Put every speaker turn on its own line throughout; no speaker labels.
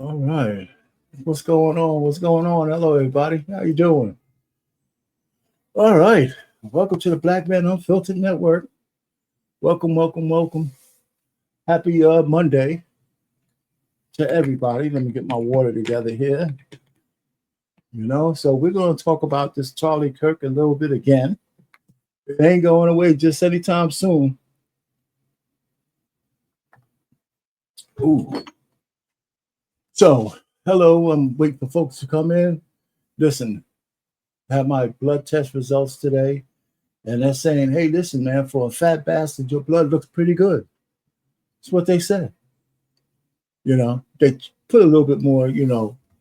All right. What's going on? What's going on? Hello, everybody. How you doing? All right. Welcome to the Black Man Unfiltered Network. Welcome, welcome, welcome. Happy Monday to everybody. Let me get my water together here. So we're going to talk about this Charlie Kirk a little bit again. It ain't going away just anytime soon. Ooh. So, hello. I'm waiting for folks to come in. Listen, I have my blood test results today. And they're saying, hey, listen, man, for a fat bastard, your blood looks pretty good. That's what they said. They put a little bit more,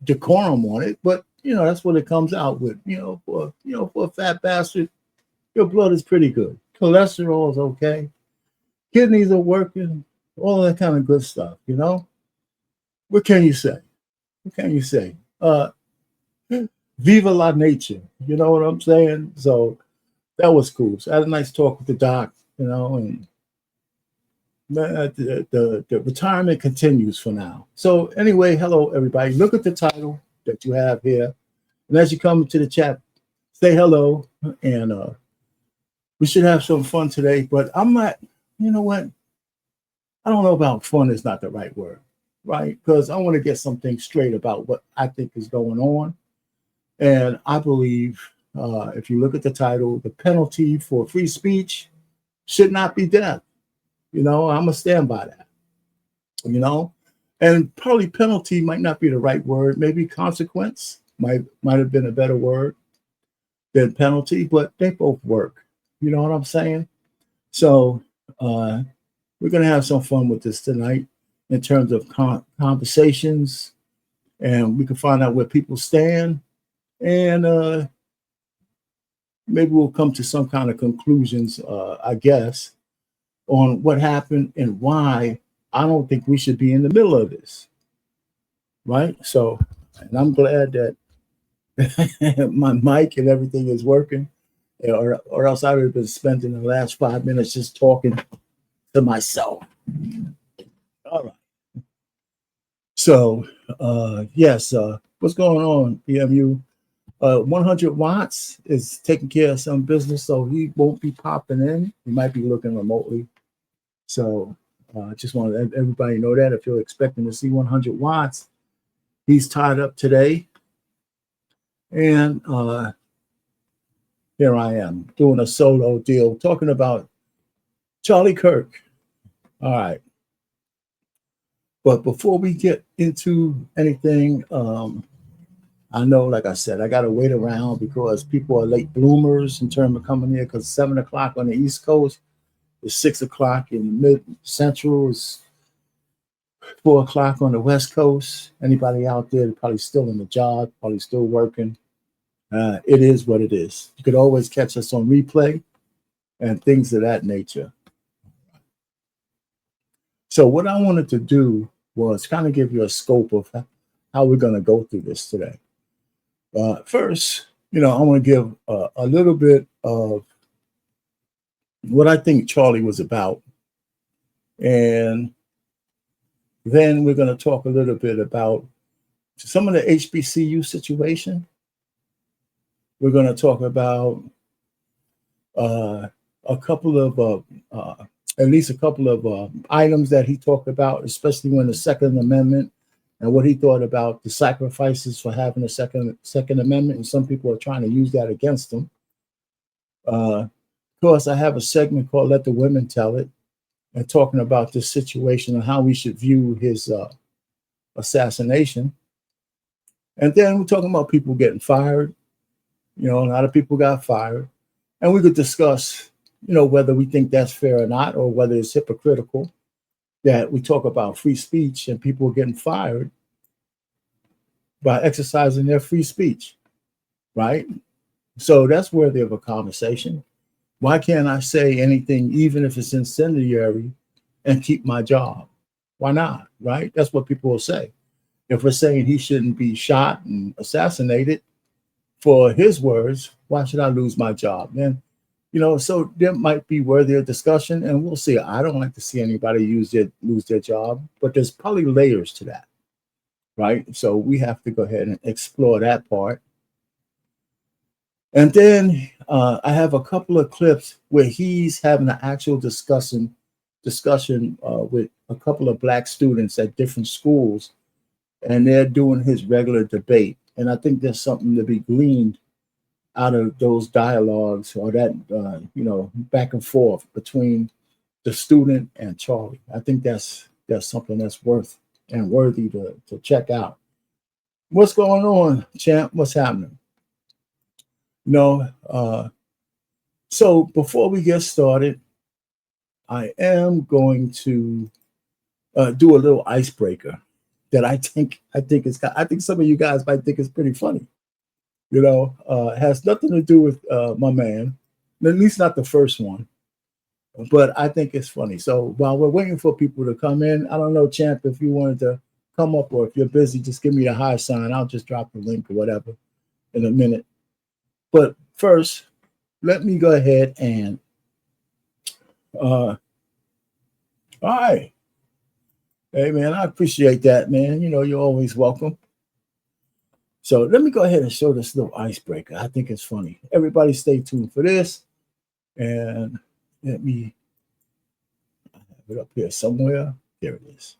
decorum on it, but that's what it comes out with. For a fat bastard, your blood is pretty good. Cholesterol is okay. Kidneys are working, all that kind of good stuff. What can you say? What can you say? Viva la nature. You know what I'm saying? So that was cool. So I had a nice talk with the doc, and the retirement continues for now. So anyway, hello everybody. Look at the title that you have here, and as you come to the chat, say hello, and we should have some fun today. But I'm not. You know what? I don't know about fun is not the right word, right? Because I want to get something straight about what I think is going on, and I believe if you look at the title, the penalty for free speech should not be death. I'm gonna stand by that. And probably penalty might not be the right word. Maybe consequence might have been a better word than penalty, but they both work. You know what I'm saying? So we're gonna have some fun with this tonight in terms of conversations, and we can find out where people stand, and maybe we'll come to some kind of conclusions. I guess on what happened and why I don't think we should be in the middle of this, right? So, and I'm glad that my mic and everything is working, or else I would have been spending the last 5 minutes just talking to myself. All right. So, yes, what's going on, PMU? 100 Watts is taking care of some business, so he won't be popping in. He might be looking remotely. So just want to let everybody know that if you're expecting to see 100 Watts, he's tied up today. And here I am doing a solo deal, talking about Charlie Kirk. All right. But before we get into anything, I know, like I said, I got to wait around because people are late bloomers in terms of coming here because 7 o'clock on the East Coast, it's 6 o'clock in mid central, it's 4 o'clock on the West Coast. Anybody out there probably still in the job, probably still working. It is what it is. You could always catch us on replay and things of that nature. So what I wanted to do was kind of give you a scope of how we're going to go through this today. First, I want to give a little bit of what I think Charlie was about. And then we're going to talk a little bit about some of the HBCU situation. We're going to talk about a couple of, at least a couple of items that he talked about, especially when the Second Amendment and what he thought about the sacrifices for having a Second Amendment. And some people are trying to use that against him. Of course, I have a segment called Let the Women Tell It, and talking about this situation and how we should view his assassination. And then we're talking about people getting fired. A lot of people got fired. And we could discuss, whether we think that's fair or not, or whether it's hypocritical that we talk about free speech and people are getting fired by exercising their free speech, right? So that's worthy of a conversation. Why can't I say anything, even if it's incendiary, and keep my job? Why not, right? That's what people will say. If we're saying he shouldn't be shot and assassinated for his words, why should I lose my job? And, so there might be worthy of discussion, and we'll see. I don't like to see anybody lose their job, but there's probably layers to that. right? So we have to go ahead and explore that part. And then I have a couple of clips where he's having an actual discussion with a couple of black students at different schools, and they're doing his regular debate. And I think there's something to be gleaned out of those dialogues, or that back and forth between the student and Charlie. I think that's something that's worth and worthy to check out. What's going on, champ? What's happening? So before we get started, I am going to do a little icebreaker that I think some of you guys might think is pretty funny. Has nothing to do with my man, at least not the first one, but I think it's funny. So while we're waiting for people to come in, I don't know, champ, if you wanted to come up, or if you're busy, just give me a high sign. I'll just drop the link or whatever in a minute. But first, let me go ahead and all right. Hey man, I appreciate that, man. You're always welcome. So let me go ahead and show this little icebreaker. I think it's funny. Everybody stay tuned for this. And let me have it up here somewhere. There it is.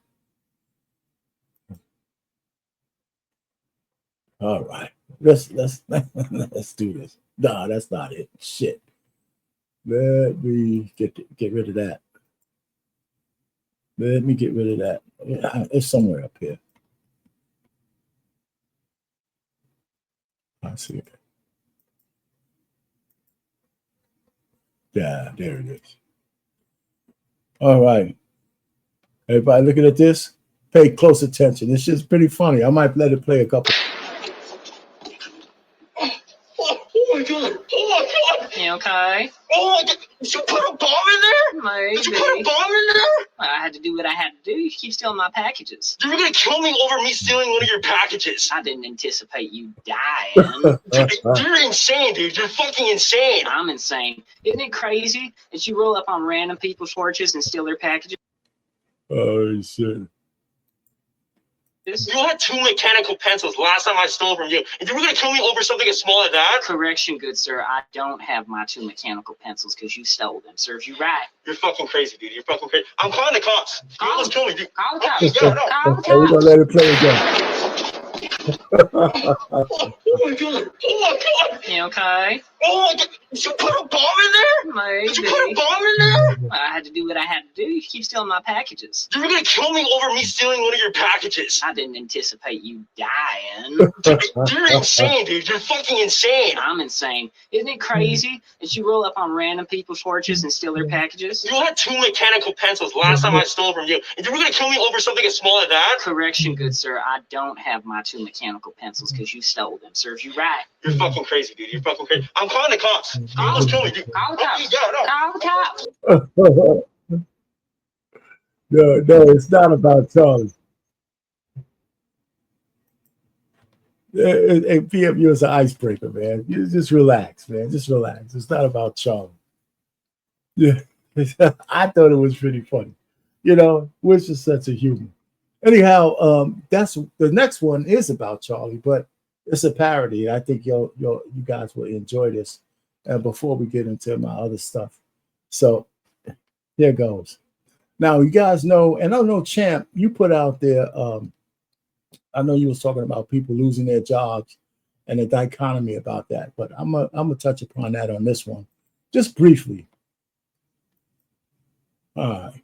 All right. Let's do this. Nah, that's not it. Shit. Let me get rid of that. Let me get rid of that. Yeah, it's somewhere up here. I see it. Yeah, there it is. All right. Everybody looking at this? Pay close attention. It's just pretty funny. I might let it play a couple.
Oh my god! Oh my god!
You okay?
Oh my god! Did you put a bomb in there?
Maybe.
Did you put a bomb in there?
I had to do what I had to do. You keep stealing my packages.
You were gonna kill me over me stealing one of your packages.
I didn't anticipate you dying.
You're insane, dude. You're fucking insane.
I'm insane. Isn't it crazy that you roll up on random people's porches and steal their packages?
Oh shit.
You had 2 mechanical pencils last time I stole from you, and you were gonna kill me over something as small as that?
Correction, good sir. I don't have my 2 mechanical pencils because you stole them. Serves you right.
You're fucking crazy, dude. You're fucking crazy. I'm calling the cops. You almost killed me, dude.
Call the cops.
Yeah, no.
Call the
Okay, we're gonna
cops.
let it play again.
Oh my god! Oh my god!
You okay?
Oh my god! Did you put a bomb in there?
Maybe.
Did you put a bomb in there?
I had to do what I had to do. You keep stealing my packages.
You were gonna kill me over me stealing one of your packages.
I didn't anticipate you dying.
You're insane, dude. You're fucking insane.
I'm insane. Isn't it crazy that you roll up on random people's porches and steal their packages?
You had 2 mechanical pencils last time I stole from you, and you were gonna kill me over something as small as that?
Correction, good sir. I don't have my 2 mechanical pencils because you stole them. Serves you right.
You're fucking crazy, dude. You're fucking crazy. I'm calling the cops. You almost killed me, dude.
Call the cops.
Yeah, no.
Call the cops.
No, it's not about Charlie. Hey, PMU is an icebreaker, man. You just relax, man. Just relax. It's not about Charlie. Yeah, I thought it was pretty funny. Which is such a humor. Anyhow, that's the next one is about Charlie, but it's a parody. I think you guys will enjoy this. Before we get into my other stuff, so here goes. Now you guys know, and I know, champ, you put out there. I know you was talking about people losing their jobs and the dichotomy about that, but I'm gonna touch upon that on this one, just briefly. All right.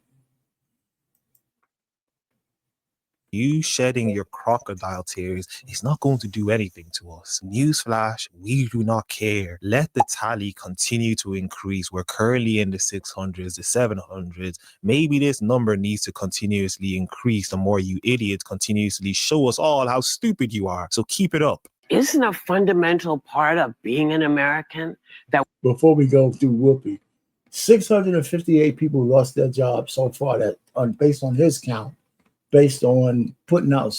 You shedding your crocodile tears is not going to do anything to us. Newsflash, we do not care. Let the tally continue to increase. We're currently in the 600s, the 700s. Maybe this number needs to continuously increase the more you idiots continuously show us all how stupid you are. So keep it up.
Isn't a fundamental part of being an American that
before we go through Whoopi, 658 people lost their jobs so far, that based on his count, based on putting out,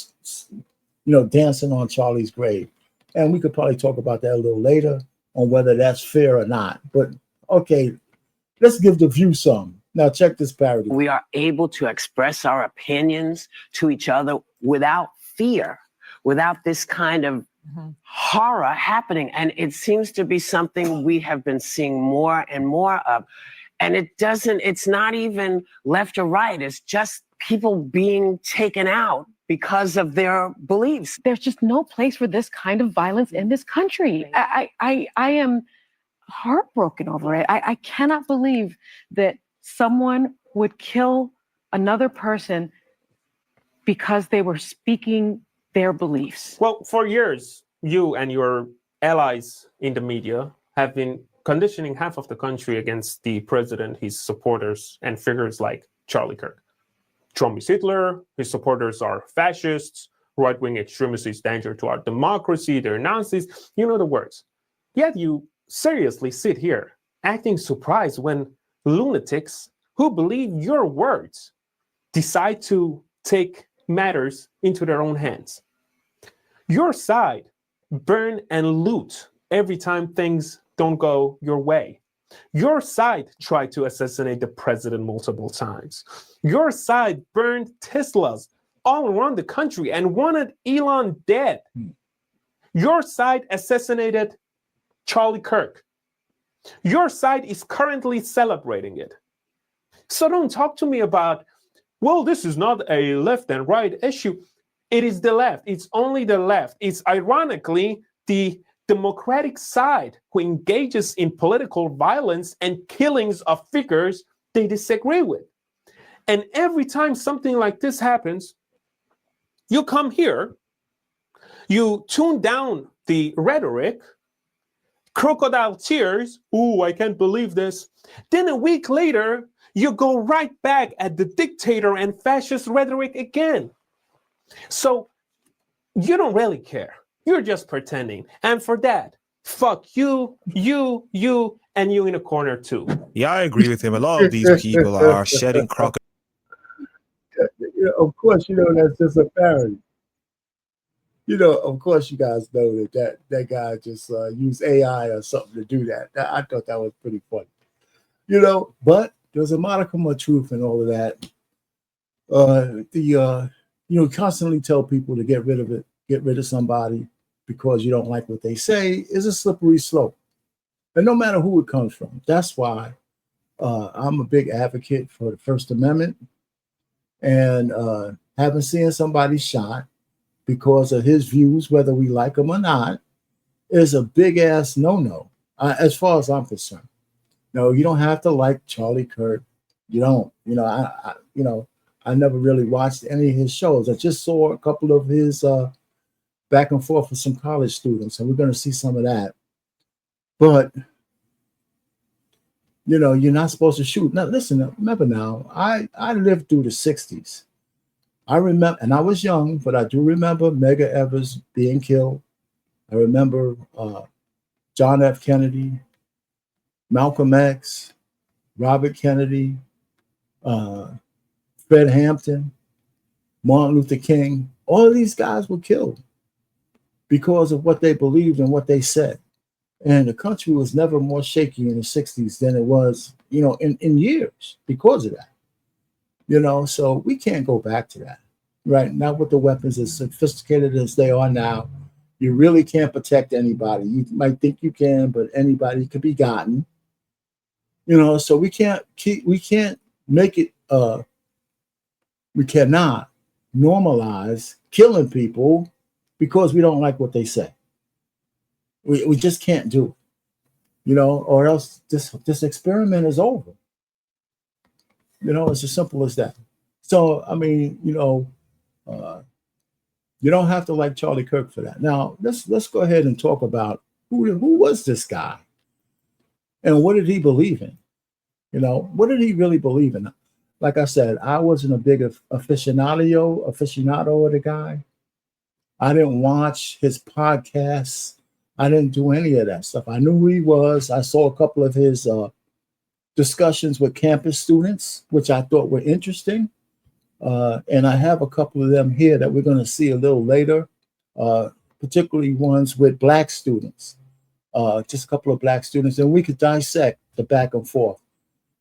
dancing on Charlie's grave. And we could probably talk about that a little later on whether that's fair or not. But okay, let's give the view some. Now check this parody.
we are able to express our opinions to each other without fear without this kind of horror happening. And it seems to be something we have been seeing more and more of. And it's not even left or right. It's just people being taken out because of their beliefs.
There's just no place for this kind of violence in this country. I am heartbroken over it. I cannot believe that someone would kill another person because they were speaking their beliefs.
Well, for years, you and your allies in the media have been conditioning half of the country against the president, his supporters, and figures like Charlie Kirk. Trump is Hitler, his supporters are fascists, right-wing extremists is danger to our democracy, they're Nazis, you know the words. Yet you seriously sit here acting surprised when lunatics who believe your words decide to take matters into their own hands. Your side burn and loot every time things don't go your way. Your side tried to assassinate the president multiple times. Your side burned Teslas all around the country and wanted Elon dead. Your side assassinated Charlie Kirk. Your side is currently celebrating it. So don't talk to me about, well, this is not a left and right issue. It is the left. It's only the left. It's ironically the Democratic side who engages in political violence and killings of figures they disagree with. And every time something like this happens, you come here, you tune down the rhetoric, crocodile tears, ooh, I can't believe this. Then a week later, you go right back at the dictator and fascist rhetoric again. So you don't really care. You're just pretending. And for that, fuck you, and you in a corner too.
Yeah, I agree with him. A lot of these people are shedding crocodile.
Of course, that's just a parody. Of course, you guys know that guy just used AI or something to do that. I thought that was pretty funny. But there's a modicum of truth in all of that. Constantly tell people to get rid of it, get rid of somebody because you don't like what they say is a slippery slope. And no matter who it comes from, that's why I'm a big advocate for the First Amendment. And having seen somebody shot because of his views, whether we like them or not, is a big ass no-no, as far as I'm concerned. No, you don't have to like Charlie Kirk. You don't. I never really watched any of his shows. I just saw a couple of his back and forth with some college students, and we're going to see some of that. But you're not supposed to shoot. Now, listen. Remember now, I lived through the '60s. I remember, and I was young, but I do remember Medgar Evers being killed. I remember John F. Kennedy, Malcolm X, Robert Kennedy, Fred Hampton, Martin Luther King. All of these guys were killed because of what they believed and what they said. And the country was never more shaky in the 60s than it was, in years because of that. So we can't go back to that, right? Not with the weapons as sophisticated as they are now. You really can't protect anybody. You might think you can, but anybody could be gotten. So we cannot normalize killing people because we don't like what they say. We just can't do it, or else this experiment is over. It's as simple as that. So, I mean, you don't have to like Charlie Kirk for that. Now, let's go ahead and talk about who was this guy and what did he believe in? What did he really believe in? Like I said, I wasn't a big aficionado of the guy. I didn't watch his podcasts. I didn't do any of that stuff. I knew who he was. I saw a couple of his discussions with campus students, which I thought were interesting. And I have a couple of them here that we're going to see a little later, particularly ones with Black students, just a couple of Black students. And we could dissect the back and forth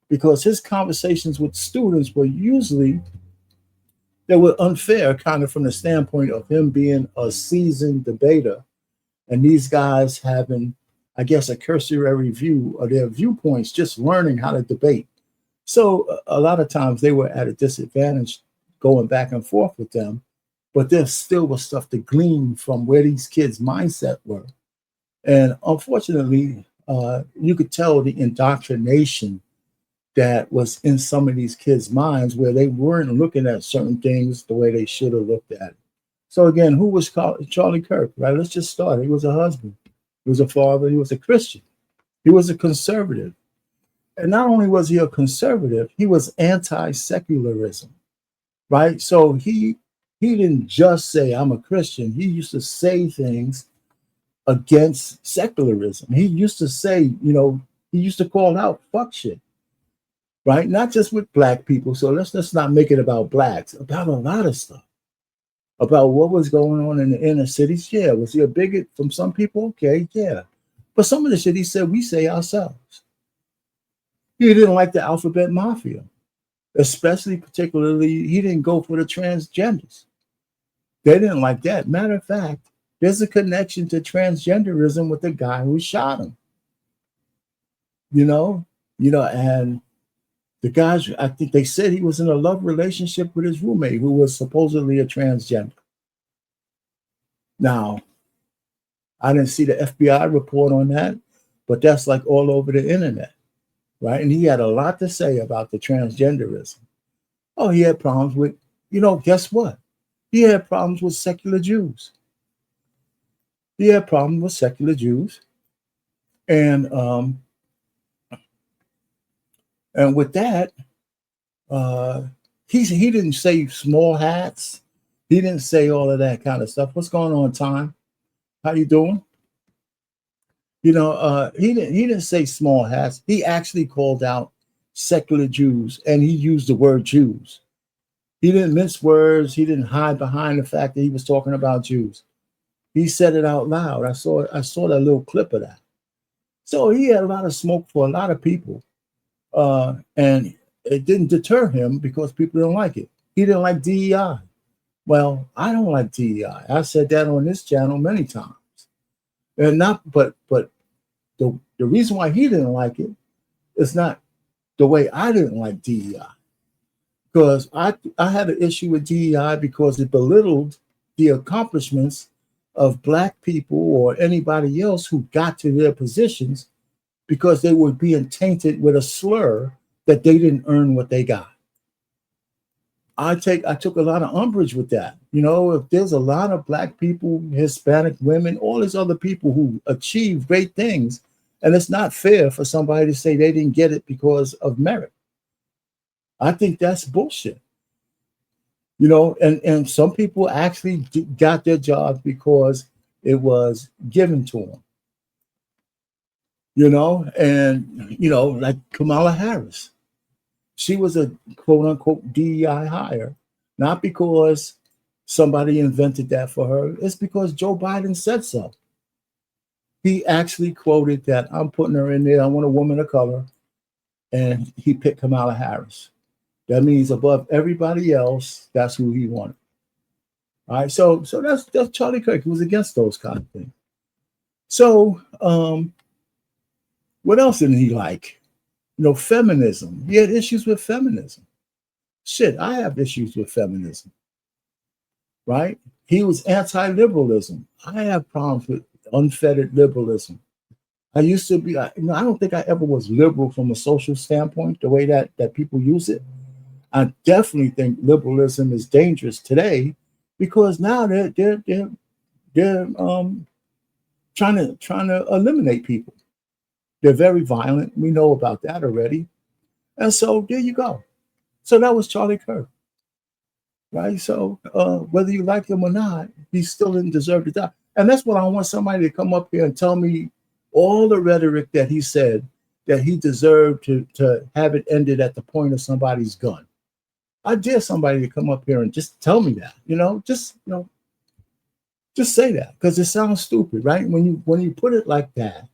because his conversations with students were usually, that were unfair, kind of from the standpoint of him being a seasoned debater and these guys having, I guess, a cursory view of their viewpoints, just learning how to debate. So a lot of times they were at a disadvantage going back and forth with them, but there still was stuff to glean from where these kids' mindset were. And unfortunately, you could tell the indoctrination that was in some of these kids' minds where they weren't looking at certain things the way they should have looked at it. So again, who was Charlie Kirk, right? Let's just start. He was a husband. He was a father. He was a Christian. He was a conservative. And not only was he a conservative, he was anti-secularism, right? So he didn't just say, I'm a Christian. He used to say things against secularism. He used to say, he used to call out fuck shit, right? Not just with black people. So let's not make it about blacks, about a lot of stuff, about what was going on in the inner cities. Yeah. Was he a bigot from some people? Okay. Yeah. But some of the shit he said, we say ourselves. He didn't like the alphabet mafia, particularly, he didn't go for the transgenders. They didn't like that. Matter of fact, there's a connection to transgenderism with the guy who shot him. And the guys, I think they said he was in a love relationship with his roommate who was supposedly a transgender. Now, I didn't see the FBI report on that, but that's like all over the internet, right? And he had a lot to say about the transgenderism. Oh, he had problems with, guess what? He had problems with secular Jews. He had problems with secular Jews. And with that, he didn't say small hats. He didn't say all of that kind of stuff. What's going on, Time? How you doing? He didn't say small hats. He actually called out secular Jews, and he used the word Jews. He didn't mince words. He didn't hide behind the fact that he was talking about Jews. He said it out loud. I saw that little clip of that. So he had a lot of smoke for a lot of people. And it didn't deter him because people didn't like it. He didn't like DEI. Well, I don't like DEI. I said that on this channel many times. And but the reason why he didn't like it is not the way I didn't like DEI. Because I had an issue with DEI because it belittled the accomplishments of black people or anybody else who got to their positions because they were being tainted with a slur that they didn't earn what they got. I took a lot of umbrage with that. If there's a lot of black people, Hispanic women, all these other people who achieve great things, and it's not fair for somebody to say they didn't get it because of merit. I think that's bullshit. And some people actually got their jobs because it was given to them. Like Kamala Harris. She was a quote unquote DEI hire, not because somebody invented that for her. It's because Joe Biden said so. He actually quoted that I'm putting her in there. I want a woman of color. And he picked Kamala Harris. That means above everybody else, that's who he wanted. All right. So that's Charlie Kirk. He was against those kind of things. So what else didn't he like? Feminism. He had issues with feminism. Shit, I have issues with feminism. Right? He was anti-liberalism. I have problems with unfettered liberalism. I used to be, I don't think I ever was liberal from a social standpoint, the way that people use it. I definitely think liberalism is dangerous today because now they're trying to eliminate people. They're very violent. We know about that already. And so there you go. So that was Charlie Kirk. Right? So whether you like him or not, he still didn't deserve to die. And that's what I want somebody to come up here and tell me all the rhetoric that he said that he deserved to have it ended at the point of somebody's gun. I dare somebody to come up here and just tell me that, just say that because it sounds stupid, right? When you put it like that,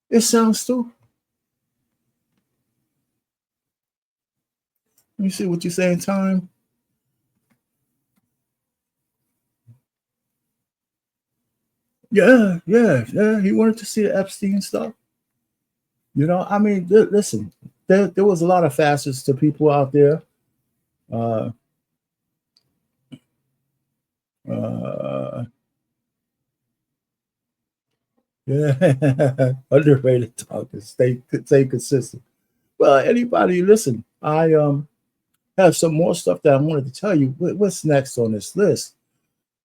it sounds stupid. Let me see what you're saying, Time. Yeah. He wanted to see the Epstein stuff. I mean, listen, there was a lot of facets to people out there. Uh, uh, yeah, underrated talk. Stay consistent. Well, anybody, listen. I have some more stuff that I wanted to tell you. What's next on this list?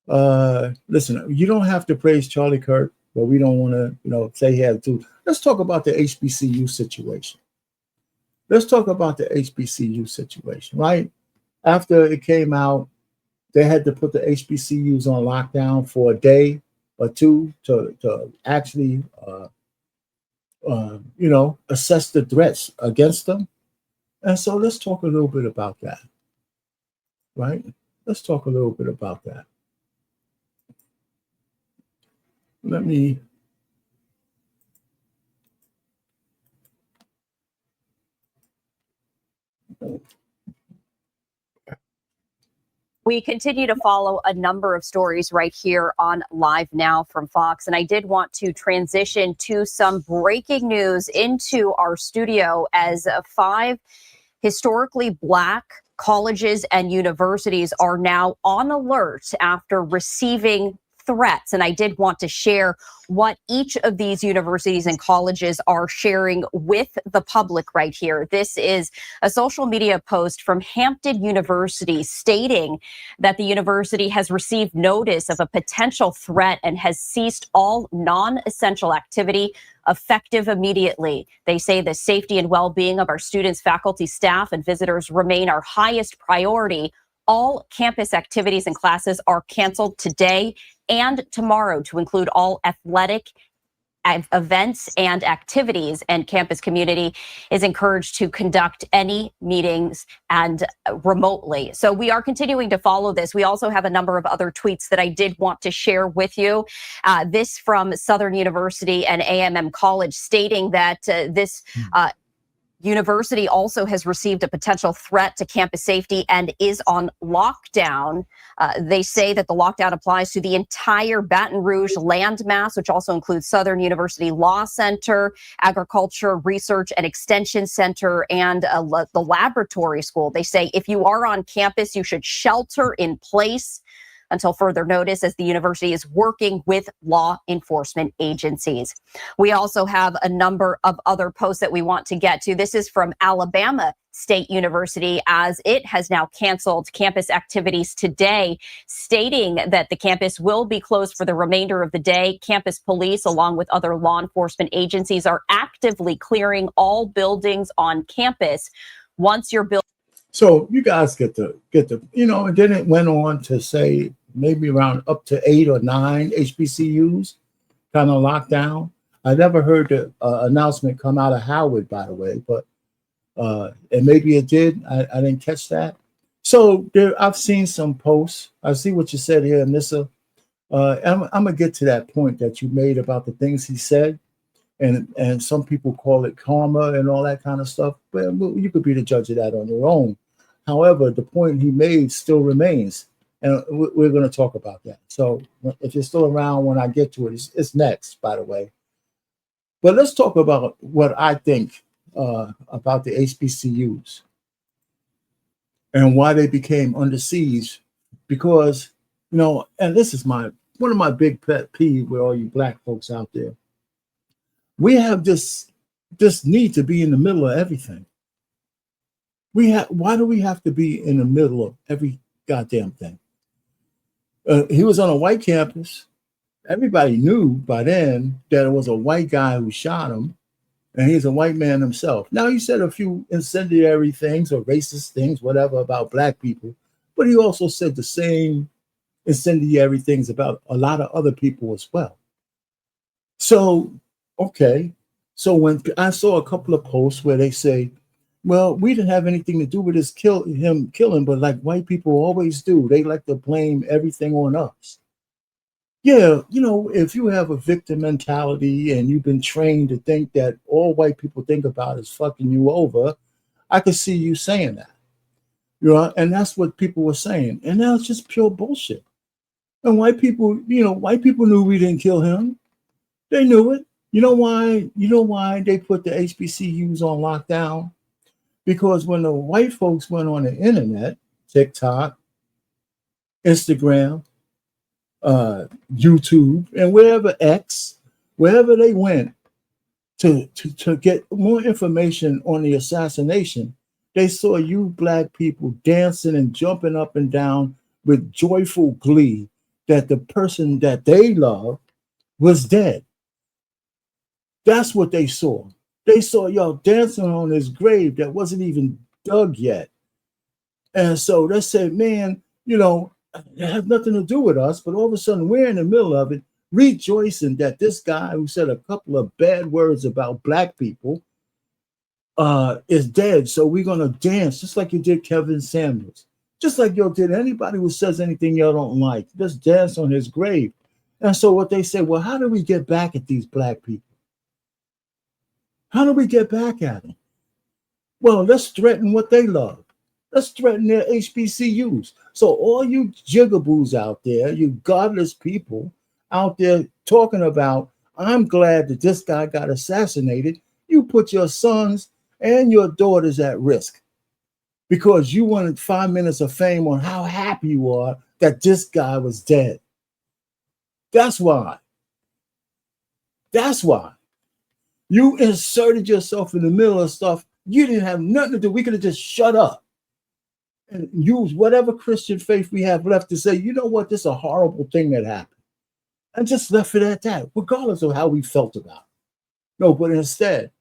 Listen, you don't have to praise Charlie Kirk, but we don't want to, say he had to. Let's talk about the HBCU situation. Right? After it came out, they had to put the HBCUs on lockdown for a day or two to actually, assess the threats against them. And so let's talk a little bit about that, right? Let's talk a little bit about that. Let me.
We continue to follow a number of stories right here on Live Now from Fox. And I did want to transition to some breaking news into our studio as 5 historically Black colleges and universities are now on alert after receiving threats. And I did want to share what each of these universities and colleges are sharing with the public right here. This is a social media post from Hampton University stating that the university has received notice of a potential threat and has ceased all non-essential activity effective immediately. They say the safety and well-being of our students, faculty, staff, and visitors remain our highest priority. All campus activities and classes are canceled today and tomorrow to include all athletic events and activities, and campus community is encouraged to conduct any meetings and remotely. So we are continuing to follow this. We also have a number of other tweets that I did want to share with you. This from Southern University and AMM College stating that this university also has received a potential threat to campus safety and is on lockdown. They say that the lockdown applies to the entire Baton Rouge landmass, which also includes Southern University Law Center, Agriculture Research and Extension Center, and the laboratory school. They say if you are on campus, you should shelter in place until further notice, as the university is working with law enforcement agencies. We also have a number of other posts that we want to get to. This is from Alabama State University, as it has now canceled campus activities today, stating that the campus will be closed for the remainder of the day. Campus police, along with other law enforcement agencies, are actively clearing all buildings on campus. Once your building.
So you guys get the, and then it went on to say maybe around up to 8 or 9 HBCUs kind of locked down. I never heard the announcement come out of Howard, by the way, but and maybe it did. I didn't catch that. So I've seen some posts. I see what you said here, Nissa. I'm gonna get to that point that you made about the things he said, and some people call it karma and all that kind of stuff. But you could be the judge of that on your own. However, the point he made still remains. And we're going to talk about that. So if you're still around when I get to it, it's next, by the way. But let's talk about what I think about the HBCUs and why they became under siege. Because, and this is one of my big pet peeves with all you Black folks out there. We have this need to be in the middle of everything. Why do we have to be in the middle of every goddamn thing? He was on a white campus. Everybody knew by then that it was a white guy who shot him, and he's a white man himself. Now, he said a few incendiary things or racist things, whatever, about Black people, but he also said the same incendiary things about a lot of other people as well. So, okay. So when I saw a couple of posts where they say, well, we didn't have anything to do with him killing, but like white people always do, they like to blame everything on us. Yeah, if you have a victim mentality and you've been trained to think that all white people think about is fucking you over, I could see you saying that. And that's what people were saying. And now it's just pure bullshit. And white people, white people knew we didn't kill him. They knew it. You know why? You know why they put the HBCUs on lockdown? Because when the white folks went on the internet, TikTok, Instagram, YouTube, and wherever wherever they went to get more information on the assassination, they saw you black people dancing and jumping up and down with joyful glee that the person that they loved was dead. That's what they saw. They saw y'all dancing on his grave that wasn't even dug yet. And so they said, man, it has nothing to do with us, but all of a sudden we're in the middle of it, rejoicing that this guy who said a couple of bad words about black people is dead. So we're going to dance just like you did Kevin Samuels. Just like y'all did anybody who says anything y'all don't like. Just dance on his grave. And so what they said, well, how do we get back at these black people? How do we get back at them? Well, let's threaten what they love. Let's threaten their HBCUs. So all you jigaboos out there, you godless people out there talking about, I'm glad that this guy got assassinated. You put your sons and your daughters at risk because you wanted 5 minutes of fame on how happy you are that this guy was dead. That's why. That's why. You inserted yourself in the middle of stuff. You didn't have nothing to do. We could have just shut up and use whatever Christian faith we have left to say, you know what, this is a horrible thing that happened. And just left it at that, regardless of how we felt about it. No, but instead,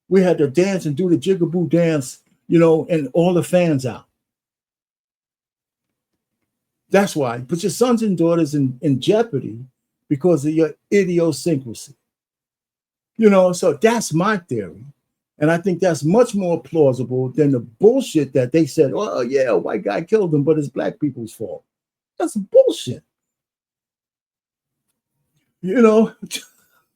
we had to dance and do the jigaboo dance, and all the fans out. That's why. Put your sons and daughters in jeopardy because of your idiosyncrasy. So that's my theory. And I think that's much more plausible than the bullshit that they said, oh, yeah, a white guy killed him, but it's black people's fault. That's bullshit.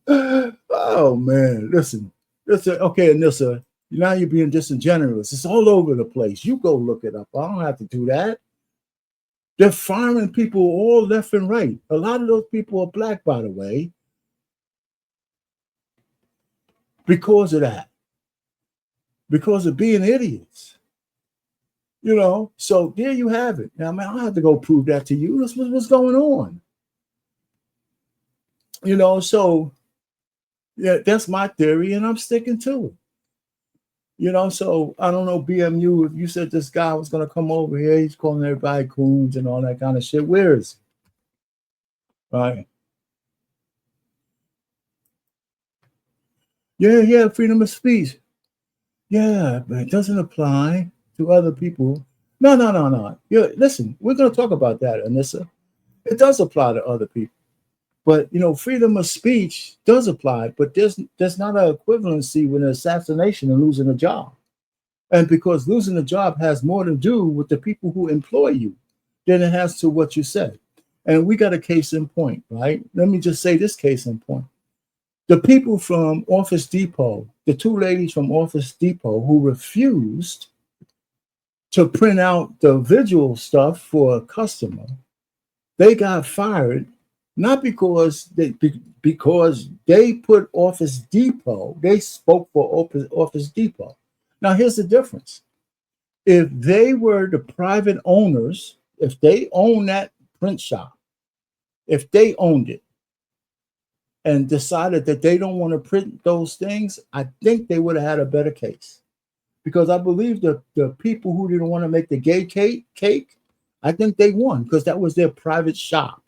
Oh, man, listen. Okay, Anissa, now you're being disingenuous. It's all over the place. You go look it up. I don't have to do that. They're firing people all left and right. A lot of those people are black, by the way. Because of that, because of being idiots, so there you have it. Now, I don't have to go prove that to you. That's what's going on. So yeah, that's my theory, and I'm sticking to it. So I don't know, BMU, if you said this guy was going to come over here, he's calling everybody coons and all that kind of shit. Where is he? Right. Yeah, freedom of speech. Yeah, but it doesn't apply to other people. No. Yeah, listen, we're going to talk about that, Anissa. It does apply to other people. But, freedom of speech does apply, but there's not an equivalency with an assassination and losing a job. And because losing a job has more to do with the people who employ you than it has to what you said. And we got a case in point, right? Let me just say this case in point. The people from Office Depot, the two ladies from Office Depot who refused to print out the visual stuff for a customer, they got fired, not because they put Office Depot, they spoke for Office Depot. Now, here's the difference. If they were the private owners, if they own that print shop, if they owned it, and decided that they don't want to print those things, I think they would have had a better case. Because I believe the people who didn't want to make the gay cake, I think they won because that was their private shop.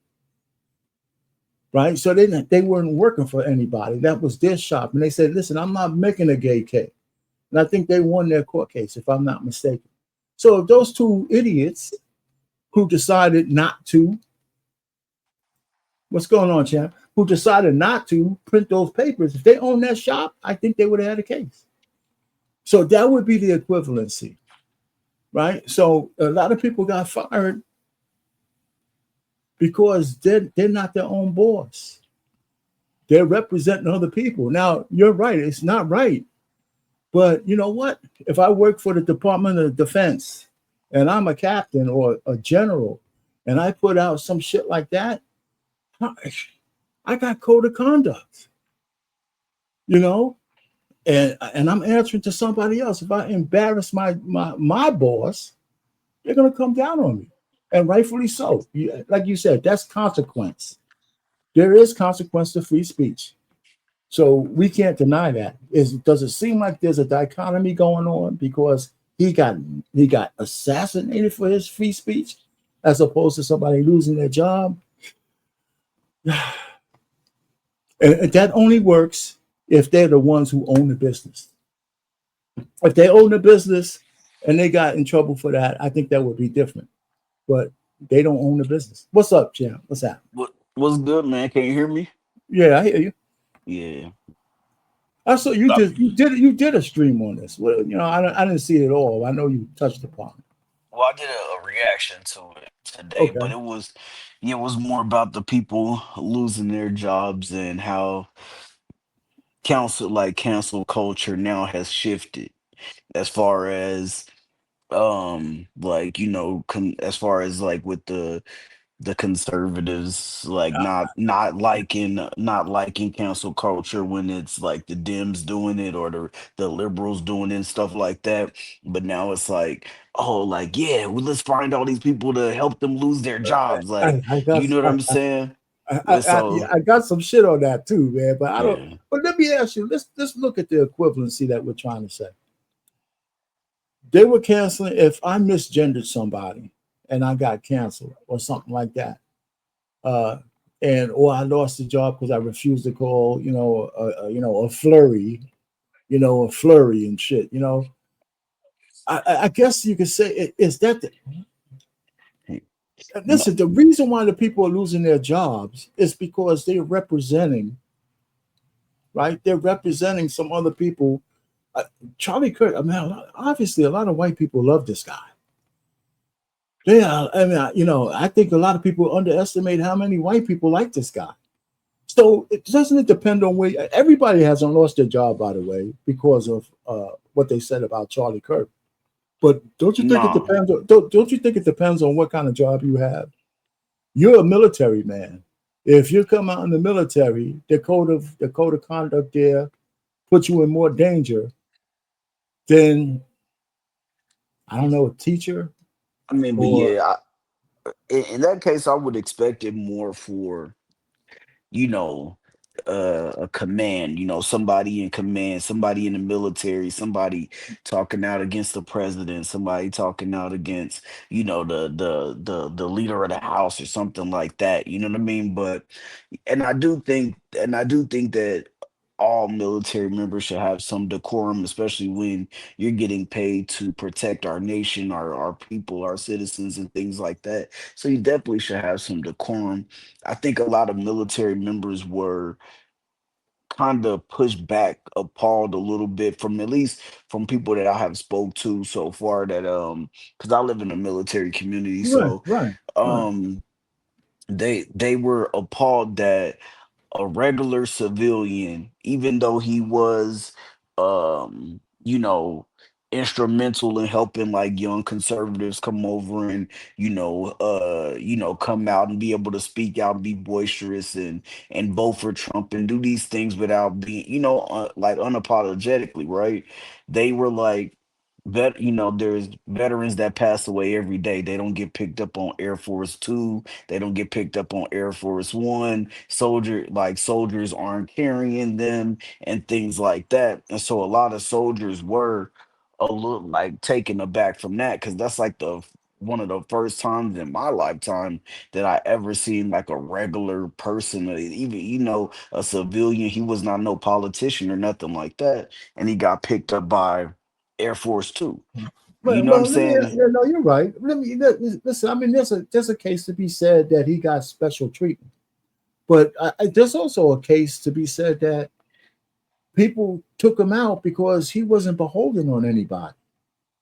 Right? So they weren't working for anybody. That was their shop. And they said, listen, I'm not making a gay cake. And I think they won their court case, if I'm not mistaken. So if those two idiots who decided not to, what's going on, champ? Who decided not to print those papers, if they own that shop, I think they would have had a case. So that would be the equivalency, right? So a lot of people got fired because they're not their own boss. They're representing other people. Now, you're right. It's not right. But you know what? If I work for the Department of Defense and I'm a captain or a general and I put out some shit like that, I got code of conduct, you know, and I'm answering to somebody else. If I embarrass my boss, they're gonna come down on me, and rightfully so. Like you said, that's consequence. There is consequence to free speech, so we can't deny that. Does it seem like there's a dichotomy going on because he got assassinated for his free speech, as opposed to somebody losing their job? And that only works if they're the ones who own the business. If they own the business and they got in trouble for that, I think that would be different. But they don't own the business. What's up, Jim? What's that?
What's good, man? Can you hear me?
Yeah, I hear you.
Yeah.
I saw you did a stream on this. Well, you know, I didn't see it all. I know you touched upon it.
Well, I did a reaction to it today, but
Okay.
it was more about the people losing their jobs and how cancel culture now has shifted as far as as far as like with the conservatives like not liking cancel culture when it's like the Dems doing it or the liberals doing it and stuff like that. But now it's like, oh, like, yeah, well, let's find all these people to help them lose their jobs. Like,
I got
you know what I'm saying?
yeah,
So
I got some shit on that too, man. But I don't.
yeah.
But let me ask you. Let's look at the equivalency that we're trying to say. They were canceling if I misgendered somebody and I got canceled or something like that, or I lost the job because I refused to call, a flurry, a flurry and shit. I guess you could say is that
No,
listen. The reason why the people are losing their jobs is because they're representing, right? They're representing some other people. Charlie Kirk. I mean, obviously, a lot of white people love this guy. Yeah, I mean, I think a lot of people underestimate how many white people like this guy. So it doesn't depend on where everybody hasn't lost their job, by the way, because of what they said about Charlie Kirk. But don't you think it
no.
depends? Don't you think it depends on what kind of job you have? You're a military man. If you come out in the military, the code of conduct there puts you in more danger than, I don't know, a teacher
I mean, but
or
yeah, in that case, I would expect it more for you know, a command, somebody in command, somebody in the military, somebody talking out against the president, somebody talking out against, the leader of the house or something like that. You know what I mean? But and I do think that all military members should have some decorum, especially when you're getting paid to protect our nation, our people, our citizens, and things like that. So you definitely should have some decorum. I think a lot of military members were kind of pushed back, appalled a little bit from at least from people that I have spoke to so far that because I live in a military community,
right,
so
right, right.
um they were appalled that a regular civilian, even though he was, um, you know, instrumental in helping like young conservatives come over and come out and be able to speak out and be boisterous and vote for Trump and do these things without being, like unapologetically, right? They were like, there's veterans that pass away every day. They don't get picked up on Air Force Two. They don't get picked up on Air Force One. Soldiers aren't carrying them and things like that. And so a lot of soldiers were a little like taken aback from that because that's like the one of the first times in my lifetime that I ever seen like a regular person, even a civilian. He was not no politician or nothing like that, and he got picked up by Air Force Two. You know what I'm
Well, let me.
saying?
No, you're right. Listen. I mean, there's a case to be said that he got special treatment, but there's also a case to be said that people took him out because he wasn't beholden on anybody.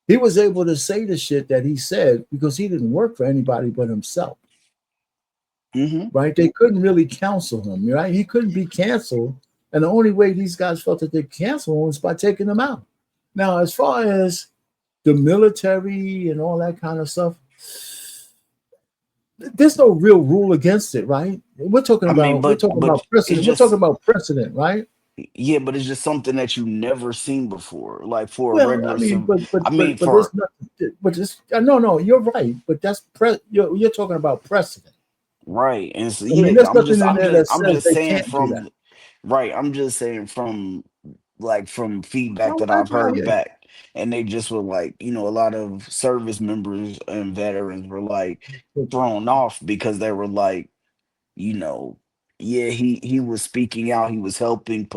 He was able to say the shit that he said because he didn't work for anybody but himself.
Hmm.
Right? They couldn't really counsel him. Right? He couldn't be canceled, and the only way these guys felt that they cancel him was by taking him out. Now, as far as the military and all that kind of stuff, there's no real rule against it, right? We're talking
I mean,
about
it's
precedent. We're talking
just
about precedent, right?
yeah, but it's just something that you never seen before. Like for a
Well, I
regular
mean,
civ, I mean
but there's
for
nothing. But it's no. You're right. But that's you're talking about precedent.
right. And so
I mean,
yeah,
there's nothing in there that
I'm
says
just
they
saying
can't do that.
from right. I'm just saying from like from feedback
No,
that
that's
I've
what I
heard
hear.
back, and they just were like, you know, a lot of service members and veterans were like thrown off because they were like, you know, yeah, he was speaking out, he was helping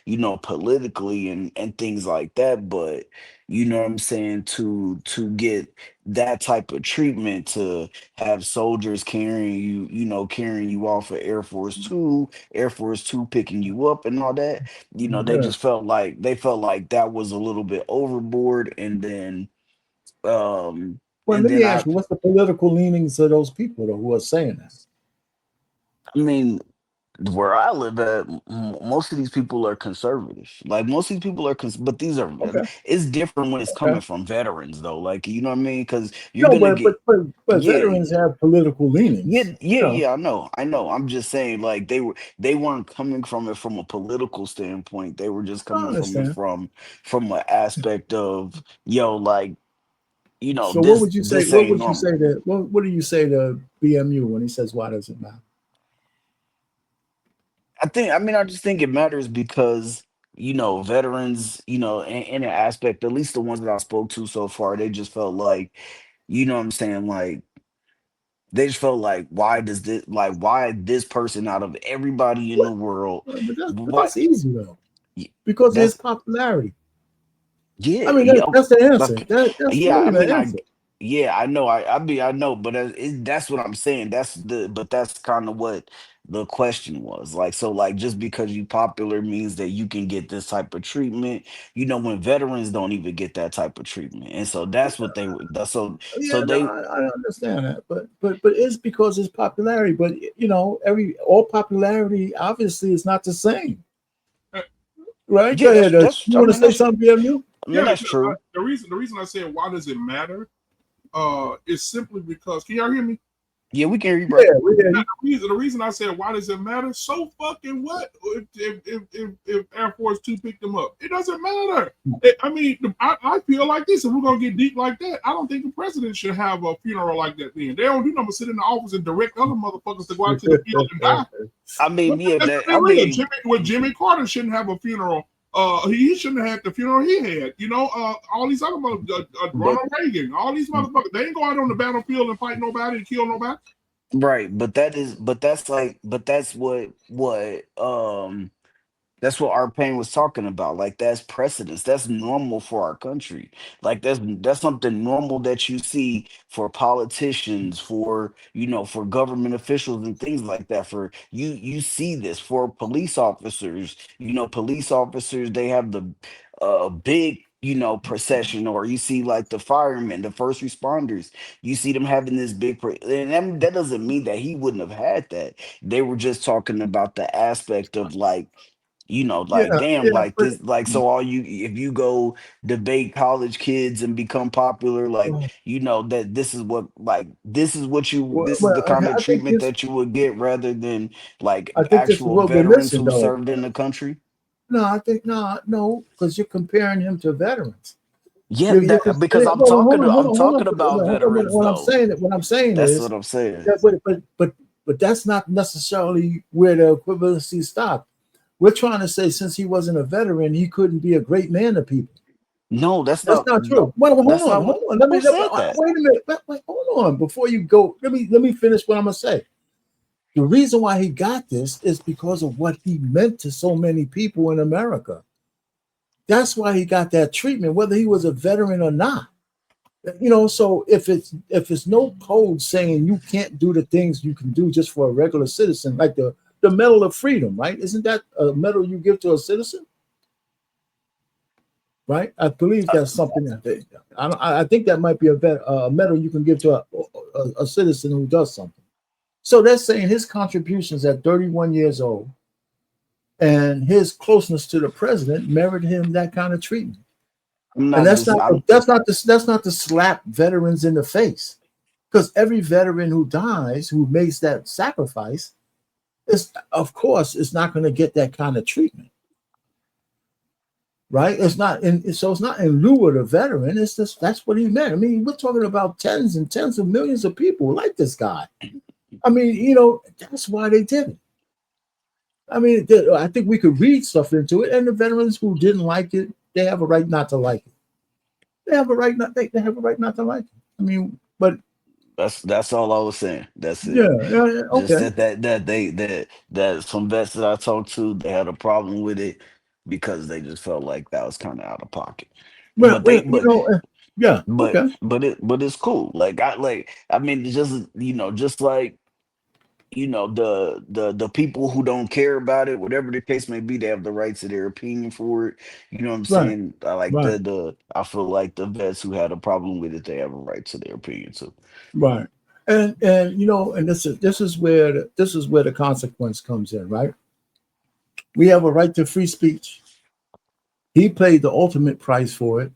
you know, politically and things like that, but you know what I'm saying, to get that type of treatment, to have soldiers carrying you, you know, carrying you off of Air Force Two picking you up and all that, you know, they
Yeah.
just felt like that was a little bit overboard. Um
Well,
and
let
then
me ask you, what's the political leanings of those people though, who are saying that?
I mean, where I live at, most of these people are conservative. Like most of these people are, but these are,
Okay.
it's different when it's
Okay.
coming from veterans though. Like, you know what I mean? Because you're
No,
gonna get,
but
yeah,
veterans have political leanings.
yeah. I know. I'm just saying, like they weren't coming from it from a political standpoint. They were just
I
coming from it
understand.
from an aspect of, yo, like, you know,
So what would you say?
this
What
ain't
would you
normal.
say to what do you say to BMU when he says, "Why does it matter?"
I mean, I just think it matters because, you know, veterans, you know, in an aspect, at least the ones that I spoke to so far, they just felt like, you know what I'm saying? Like, they just felt like, why this person out of everybody in the
What?
world,
But
what?
that's easy though,
y-
because of his
That's,
popularity. I
yeah,
mean,
yeah,
that's the answer.
okay.
That's
Yeah, I
really the
mean,
answer.
yeah, I know, I know, but that's what I'm saying. But that's kind of what the question was. Like, so, like, just because you popular means that you can get this type of treatment. You know, when veterans don't even get that type of treatment, and so that's what they were. So
Yeah, no,
they,
I understand that, but it's because it's popularity. But you know, all popularity obviously is not the same, right? Go
yeah,
ahead.
that's.
You
I
want to
mean,
say something, BMU?
Yeah,
that's true.
the reason I said why does it matter is simply because can y'all hear me?
Yeah, we can hear you, bro.
Yeah, we hear
Yeah,
you.
the reason I said why does it matter? So fucking what? If Air Force Two picked them up, it doesn't matter. I mean, I feel like this, and we're gonna get deep like that. I don't think the president should have a funeral like that. Then they don't do nothing but sit in the office and direct other motherfuckers to go out to the field and die.
I mean, yeah,
Let's
that.
be
I
real.
mean,
Jimmy Carter shouldn't have a funeral. He shouldn't have had the funeral he had. You know, all these other
but
Ronald Reagan, all these motherfuckers, they ain't go out on the battlefield and fight nobody and kill nobody.
right, but that's that's what our pain was talking about. Like that's precedence. That's normal for our country. Like that's something normal that you see for politicians, for you know, for government officials and things like that. For you see this for police officers. You know, police officers they have the big you know procession, or you see like the firemen, the first responders. You see them having this and that doesn't mean that he wouldn't have had that. They were just talking about the aspect of like you know,
Yeah,
like damn,
yeah,
like this, like so all you if you go debate college kids and become popular, like you know that this is the kind of
I think
treatment
this.
that you would get rather than like
I think this is
actual
what we're
veterans
missing,
who
though.
served in the country.
No, I think no, because you're comparing him to veterans.
Yeah, because I'm
Hold on,
talking about
hold on.
veterans though.
What I'm saying
That's
is
what I'm saying.
that, but that's not necessarily where the equivalency stopped. We're trying to say since he wasn't a veteran, he couldn't be a great man to people.
No,
That's not true. Well,
that's not
hold
what
on.
who said that.
Wait a minute. Hold on. Before you go, let me finish what I'm gonna say. The reason why he got this is because of what he meant to so many people in America. That's why he got that treatment, whether he was a veteran or not. You know, so if it's no code saying you can't do the things you can do just for a regular citizen, like the Medal of Freedom, right? Isn't that a medal you give to a citizen? Right? I believe that's something that I think that might be a medal you can give to a citizen who does something. So that's saying his contributions at 31 years old and his closeness to the president merited him that kind of treatment.
I'm
And
not just I'm
that's not to slap veterans in the face. Because every veteran who dies, who makes that sacrifice, is, of course, is not going to get that kind of treatment. Right? It's not in, so it's not in lieu of the veteran. It's just that's what he meant. I mean, we're talking about tens and tens of millions of people like this guy. I mean, you know, that's why they did it. I mean, I think we could read stuff into it, and the veterans who didn't like it, they have a right not to like it. They have a right not. They have a right not to like it. I mean, but
That's all I was saying. That's
yeah,
it. Just
okay,
that some vets that I talked to, they had a problem with it because they just felt like that was kind of out of pocket.
well,
But they
you know, yeah, okay,
but it's cool. I mean it's just just like the people who don't care about it, whatever the case may be, they have the right to their opinion for it. You know what I'm
right,
saying? I like
right,
I feel like the vets who had a problem with it, they have a right to their opinion too.
right, and you know, and this is where the consequence comes in, right? We have a right to free speech. He paid the ultimate price for it.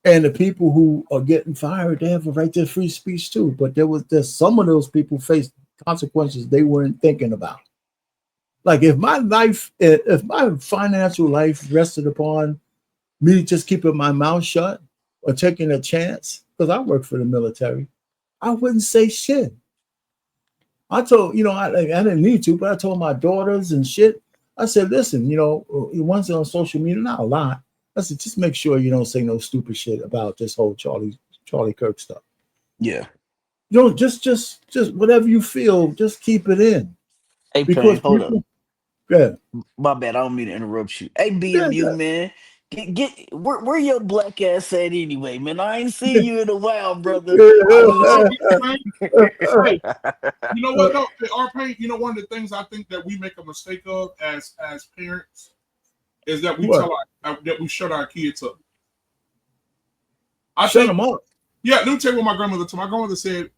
And the people who are getting fired, they have a right to free speech too. But there's some of those people face consequences they weren't thinking about. Like if my financial life rested upon me just keeping my mouth shut or taking a chance, because I work for the military, I wouldn't say shit. I told, I didn't need to, but I told my daughters and shit. I said, listen, once on social media, not a lot. I said, just make sure you don't say no stupid shit about this whole Charlie Kirk stuff.
Yeah.
You know, just whatever you feel, just keep it in.
Hey,
Because
Pain, hold up.
people, yeah,
My bad. I don't mean to interrupt you. Hey,
yeah,
BMU, man. Where your black ass at anyway, man? I ain't seen you in a while, brother. I was
Hey, you know what though? Our pain. You know, one of the things I think that we make a mistake of as parents is that we
What?
that we shut our kids up.
Shut them up.
Yeah, let me tell you what my grandmother told. My grandmother said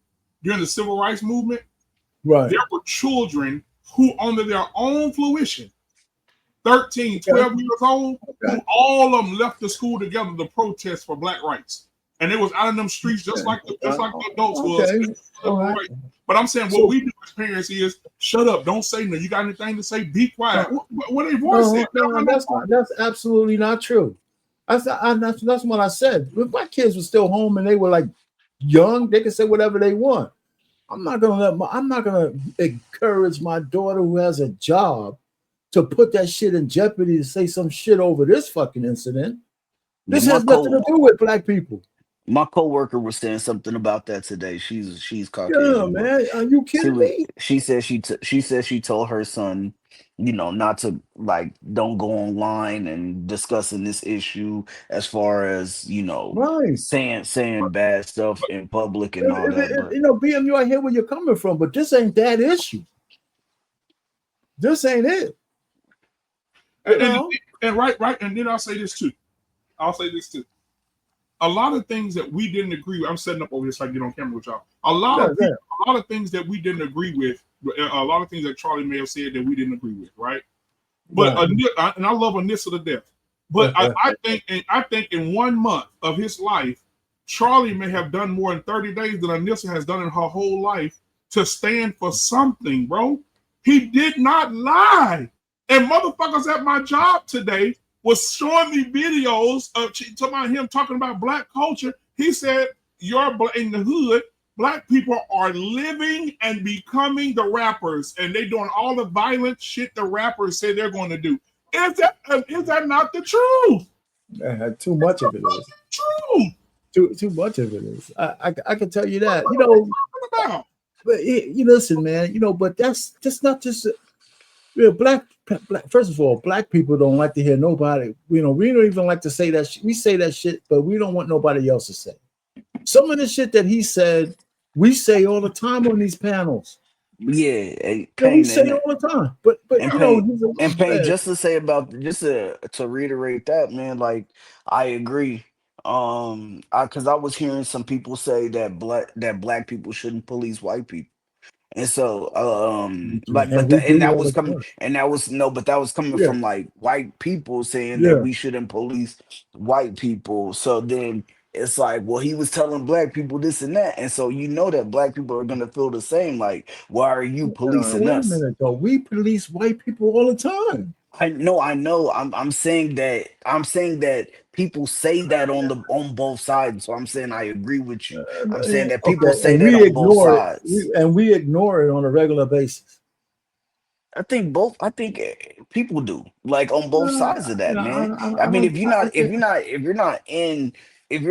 during the civil rights movement,
Right.
there were children who, under their own fruition, 13, 12 years old, who all of them left the school together to protest for black rights. And it was out in them streets just like the adults was.
Right.
But I'm saying what we do as parents is shut up, don't say nothing. You got anything to say? Be quiet. What they voice said?
No, that's absolutely not true. That's what I said. If my kids were still home and they were like young, they could say whatever they want. I'm not gonna encourage my daughter who has a job to put that shit in jeopardy to say some shit over this fucking incident. This has nothing to do with black people.
My coworker was saying something about that today. She's Caucasian.
Yeah, man. Are you kidding me?
She said she told her son, not to don't go online and discussing this issue as far as
Right.
saying bad stuff in public and all that. But
BMU, I hear where you're coming from, but this ain't that issue. This ain't it.
And right, and then I'll say this too. A lot of things that we didn't agree with. I'm setting up over here so I can get on camera with y'all. A lot of things that we didn't agree with. A lot of things that Charlie may have said that we didn't agree with, right? But and I love Anissa to death. But I think in 1 month of his life, Charlie may have done more in 30 days than Anissa has done in her whole life to stand for something, bro. He did not lie. And motherfuckers at my job today was showing me videos of him talking about black culture. He said, in the hood, black people are living and becoming the rappers, and they doing all the violent shit the rappers say they're going to do. Is that not the truth?
Too much of it is.
True.
Too much of it is. I can tell you that. But listen, man. But that's just not just black. First of all, black people don't like to hear nobody. We don't even like to say that. We say that shit, but we don't want nobody else to say. Some of the shit that he said, we say all the time on these panels.
Yeah,
we say it all the time. But
Pain, just to say to reiterate that, man, like I agree. Because I was hearing some people say that black people shouldn't police white people. And so, but that was coming from like white people saying that we shouldn't police white people. So then it's like, well, he was telling black people this and that. And so you know that black people are gonna feel the same, like, why are you policing
Wait a
us?
minute, though. We police white people all the time.
I know. I'm saying that people say that on both sides. So I'm saying I agree with you. I'm saying that people
Okay,
say
and
that
we
on both
ignore it.
sides.
We ignore it on a regular basis.
I think people do, like, on both sides of that, man. I
I
mean,
don't.
if you're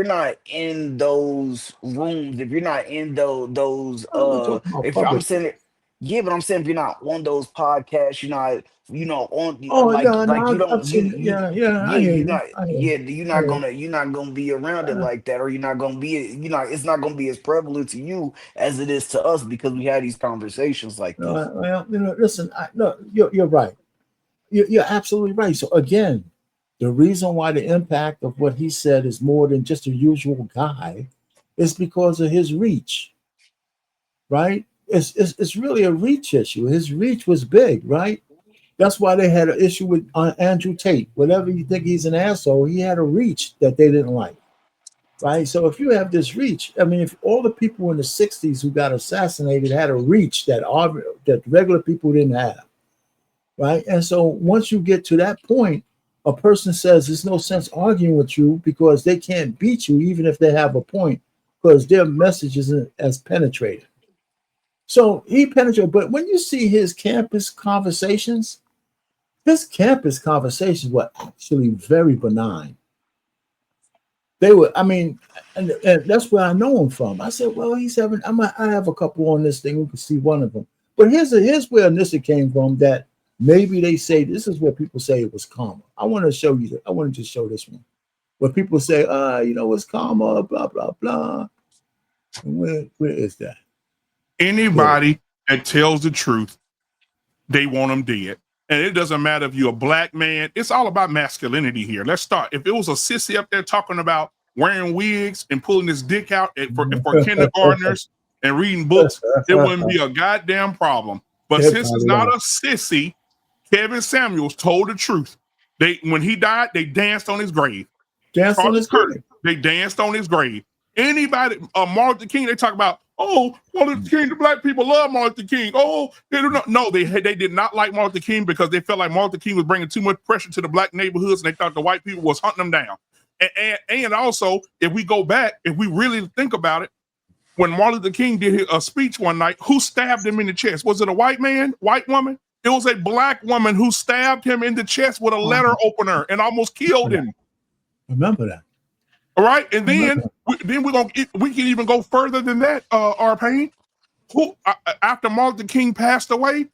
not in those rooms, if you're not in those
I'm not talking about
if I'm
public.
saying it, yeah, but I'm saying if you're not on those podcasts, you're not, on,
Oh no,
like
no,
you
I've
don't,
seen it. Yeah, I hear
you're
you.
not,
I hear
yeah,
you. I hear you.
you're not gonna be around it like that, or you're not gonna be, it's not gonna be as prevalent to you as it is to us, because we had these conversations like this.
Well, listen. No, you're right. You're absolutely right. So again, the reason why the impact of what he said is more than just a usual guy is because of his reach, right? It's really a reach issue. His reach was big, right? That's why they had an issue with Andrew Tate. Whatever you think he's an asshole, he had a reach that they didn't like, right? So if you have this reach, I mean, if all the people in the '60s who got assassinated had a reach that regular people didn't have, right? And so once you get to that point, a person says there's no sense arguing with you because they can't beat you even if they have a point because their message isn't as penetrating. So he penetrated, but when you see his campus conversations were actually very benign. They were, I mean, and that's where I know him from. I said, well, he's having, I have a couple on this thing. We can see one of them. But here's where Anissa came from, that maybe they say, this is where people say it was karma. I want to show you that. I want to just show this one. Where people say, it's karma, blah, blah, blah. And where is that?
Anybody that tells the truth, they want them dead. And it doesn't matter if you're a black man. It's all about masculinity here. Let's start. If it was a sissy up there talking about wearing wigs and pulling his dick out for kindergartners and reading books, it wouldn't be a goddamn problem. But since it's not a sissy, Kevin Samuels told the truth. When he died, they danced on his grave. Charlie Kirk, they danced on his grave. Anybody, Martin Luther King, they talk about, oh, Martin Luther King, the black people love Martin Luther King. Oh, they do not. No, they did not like Martin Luther King because they felt like Martin Luther King was bringing too much pressure to the black neighborhoods, and they thought the white people was hunting them down. And also, if we go back, if we really think about it, when Martin Luther King did a speech one night, who stabbed him in the chest? Was it a white man, white woman? It was a black woman who stabbed him in the chest with a letter opener and almost killed him.
Remember that.
All right, and then we can even go further than that. Arpain, who after Martin Luther King passed away,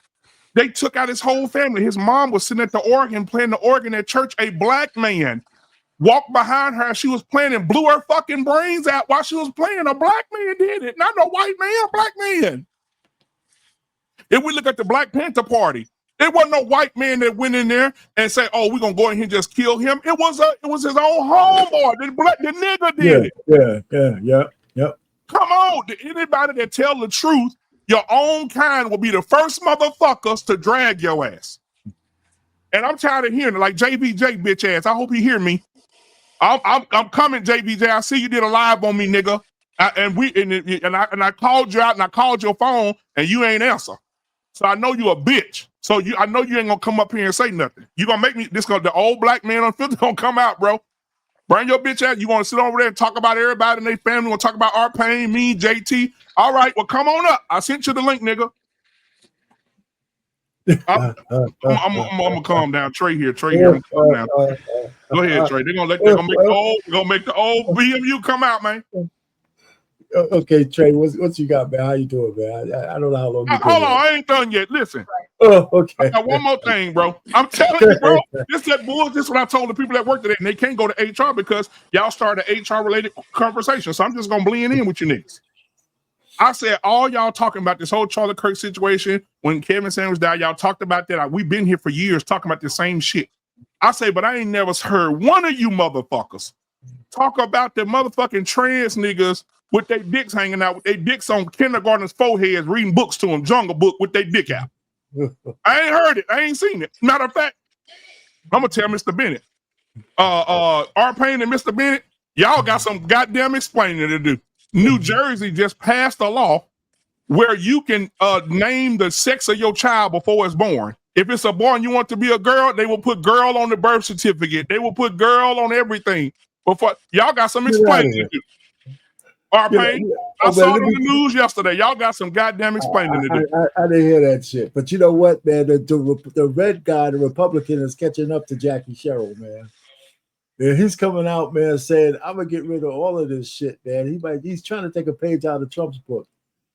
they took out his whole family. His mom was sitting at the organ playing the organ at church. A black man walked behind her as she was playing and blew her fucking brains out while she was playing. A black man did it, not no white man. A black man. If we look at the Black Panther Party, there wasn't no white man that went in there and say, "Oh, we're gonna go in here and just kill him." It was his own homeboy. The nigga did
it. Yeah.
Come on, anybody that tell the truth, your own kind will be the first motherfuckers to drag your ass. And I'm tired of hearing it, like JVJ bitch ass. I hope you hear me. I'm coming, JVJ. I see you did a live on me, nigga. And I called you out and I called your phone and you ain't answer. So I know you a bitch. So I know you ain't gonna come up here and say nothing. You gonna make me the old black man on filter gonna come out, bro. Bring your bitch out. You want to sit over there and talk about everybody and their family? Want to talk about our pain, me, JT? All right, well, come on up. I sent you the link, nigga. I'm gonna calm down. Trey here. Calm down. Go ahead, Trey. They're gonna make the old BMU come out, man.
Okay, Trey, what you got, man? How you doing, man? I don't know how long you
hold on, I ain't done yet. Listen.
Oh, okay.
I got one more thing, bro. I'm telling you, bro. This is what I told the people that work today, and they can't go to HR because y'all started an HR-related conversation. So I'm just gonna blend in with you niggas. I said, all y'all talking about this whole Charlie Kirk situation, when Kevin Samuels died, y'all talked about that. We've been here for years talking about the same shit. I say, but I ain't never heard one of you motherfuckers talk about the motherfucking trans niggas with their dicks hanging out, with their dicks on kindergartners' foreheads, reading books to them, Jungle Book with their dick out. I ain't heard it. I ain't seen it. Matter of fact, I'm gonna tell Mr. Bennett. Arpain and Mr. Bennett, Y'all got some goddamn explaining to do. New Jersey just passed a law where you can name the sex of your child before it's born. If it's a boy and you want to be a girl, they will put girl on the birth certificate. They will put girl on everything. Before y'all got some explaining to do. Pain. I saw it on the news yesterday. Y'all got some goddamn explaining to do.
I didn't hear that shit. But you know what, man? The red guy, the Republican, is catching up to Jackie Sherrill, man. And he's coming out, man, saying, I'm gonna get rid of all of this shit, man. He's trying to take a page out of Trump's book.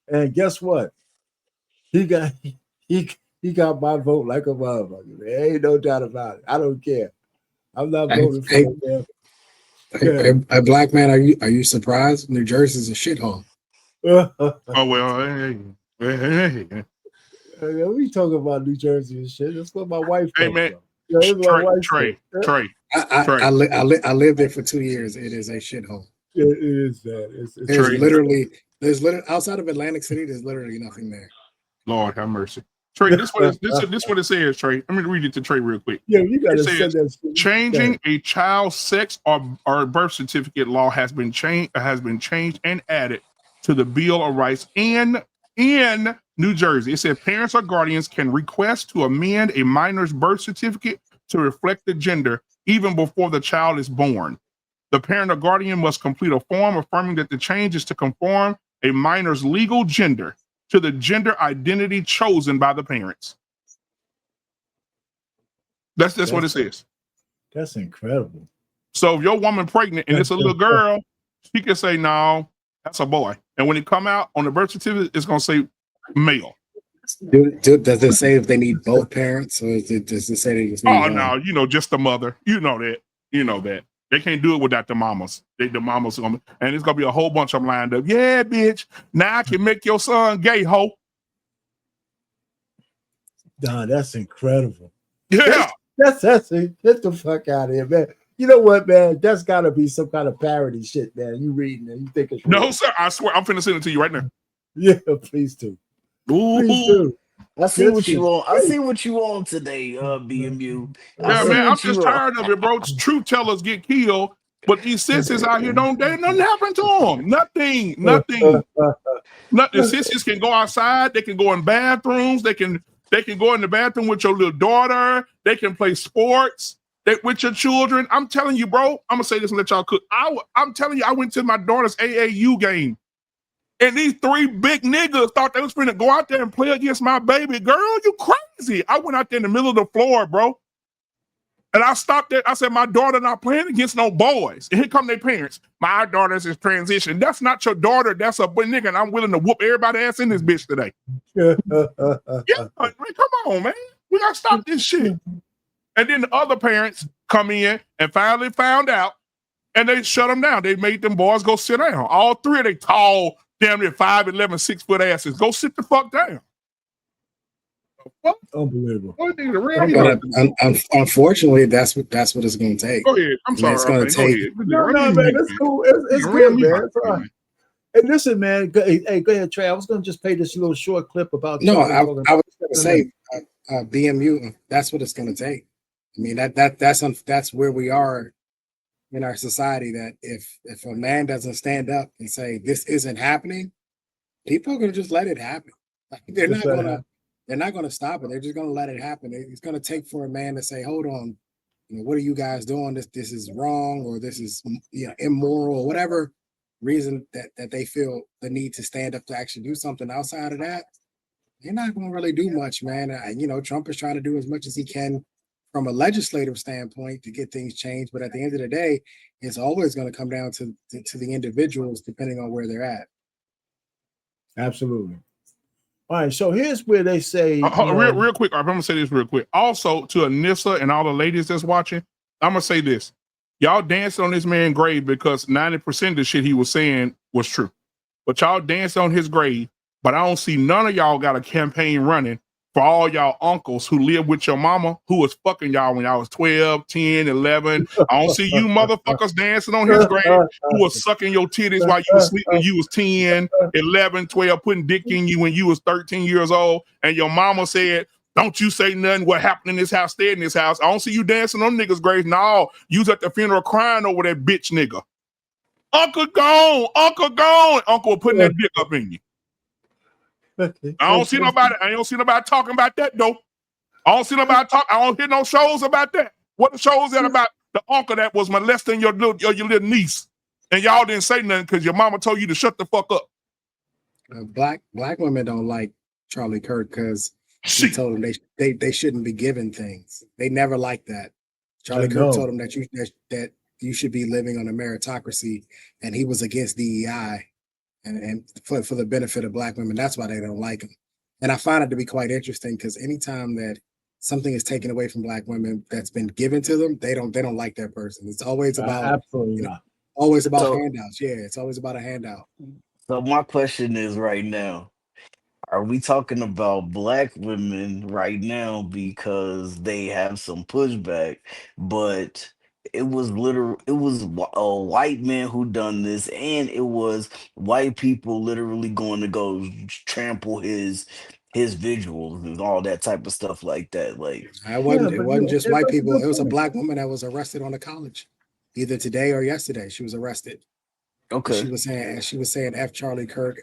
And guess what? He got my vote like a motherfucker, man. Ain't no doubt about it. I don't care. I'm not voting for it, man.
A black man, are you surprised? New Jersey's a shithole.
Oh well, hey.
We talking about New Jersey and shit. That's what my wife.
Hey man, Trey.
I lived there for 2 years. It is a shithole.
It is that.
There's literally outside of Atlantic City. There's literally nothing there.
Lord have mercy. Trey, this what it says, Trey. Let me read it to Trey real quick.
Yeah, you gotta say that.
Changing a child's sex or birth certificate law has been changed and added to the Bill of Rights in New Jersey. It said parents or guardians can request to amend a minor's birth certificate to reflect the gender even before the child is born. The parent or guardian must complete a form affirming that the change is to conform a minor's legal gender to the gender identity chosen by the parents. That's what it says.
That's incredible.
So if your woman pregnant and it's a little girl, she can say, no, that's a boy. And when it come out on the birth certificate, it's going to say male.
Does it say if they need both parents, or does it say they just need one?
No, just the mother. You know that. They can't do it without the mamas. The mamas, and it's gonna be a whole bunch of them lined up. Yeah, bitch. Now I can make your son gay, ho.
Nah, that's incredible.
Yeah,
that's it. Get the fuck out of here, man. You know what, man? That's got to be some kind of parody shit, man. You reading and you think it's real.
No, sir. I swear, I'm finna send it to you right now.
Yeah, please do.
Ooh.
Please do.
I see what you want. I see what you want today, BMU.
Yeah, man, I'm just tired of it, bro. Truth tellers get killed, but these sissies out here nothing happened to them. Nothing. The sissies can go outside. They can go in bathrooms. They can go in the bathroom with your little daughter. They can play sports with your children. I'm telling you, bro. I'm gonna say this and let y'all cook. I'm telling you, I went to my daughter's AAU game. And these three big niggas thought they was finna go out there and play against my baby girl. You crazy. I went out there in the middle of the floor, bro. And I stopped there. I said, my daughter not playing against no boys. And here come their parents. My daughter's is transition. That's not your daughter. That's a boy nigga. And I'm willing to whoop everybody's ass in this bitch today. Yeah, man, come on, man. We gotta stop this shit. And then the other parents come in and finally found out, and they shut them down. They made them boys go sit down. All three of they tall, damn near 5'11", 6-foot asses. Go sit the fuck down.
Unbelievable.
Unfortunately, that's what it's going to take.
Go ahead. I'm sorry.
It's going to take.
No, man, that's cool. It's good, man. It's all right. Hey, listen, man. Go ahead, Trey. I was going to just play this little short clip about.
No, I was going to say, BMU. That's what it's going to take. I mean, that's where we are in our society, that if a man doesn't stand up and say this isn't happening, people are going to just let it happen. Like, they're not going to stop it. They're just going to let it happen. It's going to take for a man to say, hold on, what are you guys doing? This is wrong, or this is immoral, or whatever reason that they feel the need to stand up to actually do something. Outside of that, they're not going to really do much, man. Trump is trying to do as much as he can from a legislative standpoint to get things changed, but at the end of the day, it's always going to come down to the individuals, depending on where they're at.
Absolutely. All right, so here's where they say
real quick. I'm gonna say this real quick. Also, to Anissa and all the ladies that's watching, I'm gonna say this: y'all danced on this man's grave because 90% of the shit he was saying was true, but y'all danced on his grave. But I don't see none of y'all got a campaign running for all y'all uncles who live with your mama, who was fucking y'all when y'all was 12, 10, 11. I don't see you motherfuckers dancing on his grave who was sucking your titties while you was sleeping when you was 10, 11, 12, putting dick in you when you was 13 years old. And your mama said, don't you say nothing. What happened in this house, stay in this house. I don't see you dancing on niggas' graves. No, you was at the funeral crying over that bitch nigga. Uncle gone. Uncle putting that dick up in you.
Okay.
I don't see nobody talking about that though. I don't hear no shows about that. What the show is that about? The uncle that was molesting your little niece, and y'all didn't say nothing because your mama told you to shut the fuck up.
Black women don't like Charlie Kirk because he told them they shouldn't be given things. They never liked that. Charlie Kirk told them that you should be living on a meritocracy, and he was against DEI, and for the benefit of Black women. That's why they don't like him. And I find it to be quite interesting because anytime that something is taken away from Black women that's been given to them, they don't like that person. It's always about
absolutely not.
Always about handouts. Yeah, it's always about a handout.
So my question is right now, are we talking about Black women right now because they have some pushback, but it was a white man who done this, and it was white people literally going to go trample his visuals and all that type of stuff like that. Like
it wasn't just white people. It was a Black woman that was arrested on the college, either today or yesterday. She was arrested.
Okay.
She was saying F Charlie Kirk.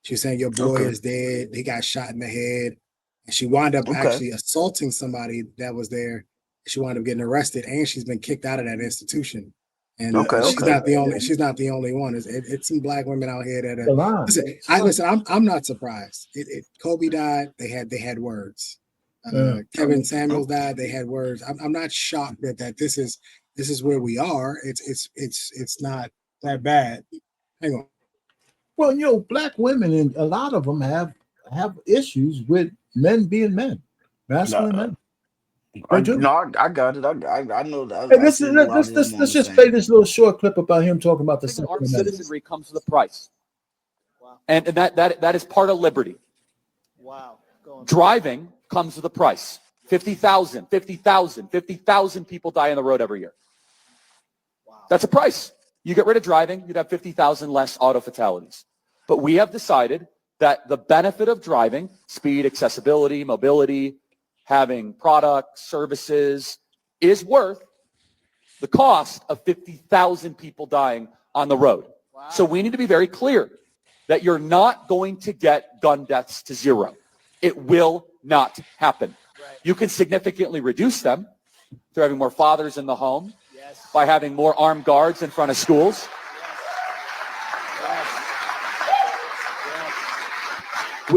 She was saying your boy is dead. He got shot in the head. And she wound up actually assaulting somebody that was there. She wound up getting arrested, and she's been kicked out of that institution. And she's not the only. She's not the only one. It's some Black women out here that listen. I'm not surprised. Kobe died. They had words. Kevin Samuels died. They had words. I'm not shocked that this is where we are. It's not that bad. Hang on.
Well, Black women, and a lot of them have issues with men being men, masculine men.
I got it. I know that.
Hey, let's just play this little short clip about him talking about the Second
Armed
Amendment.
citizenry comes with a price. Wow. And that is part of liberty. Wow. Driving comes with a price. 50,000 people die on the road every year. Wow. That's a price. You get rid of driving, you'd have 50,000 less auto fatalities. But we have decided that the benefit of driving, speed, accessibility, mobility, having products, services, is worth the cost of 50,000 people dying on the road. Wow. So we need to be very clear that you're not going to get gun deaths to zero. It will not happen. Right. You can significantly reduce them through having more fathers in the home, by having more armed guards in front of schools.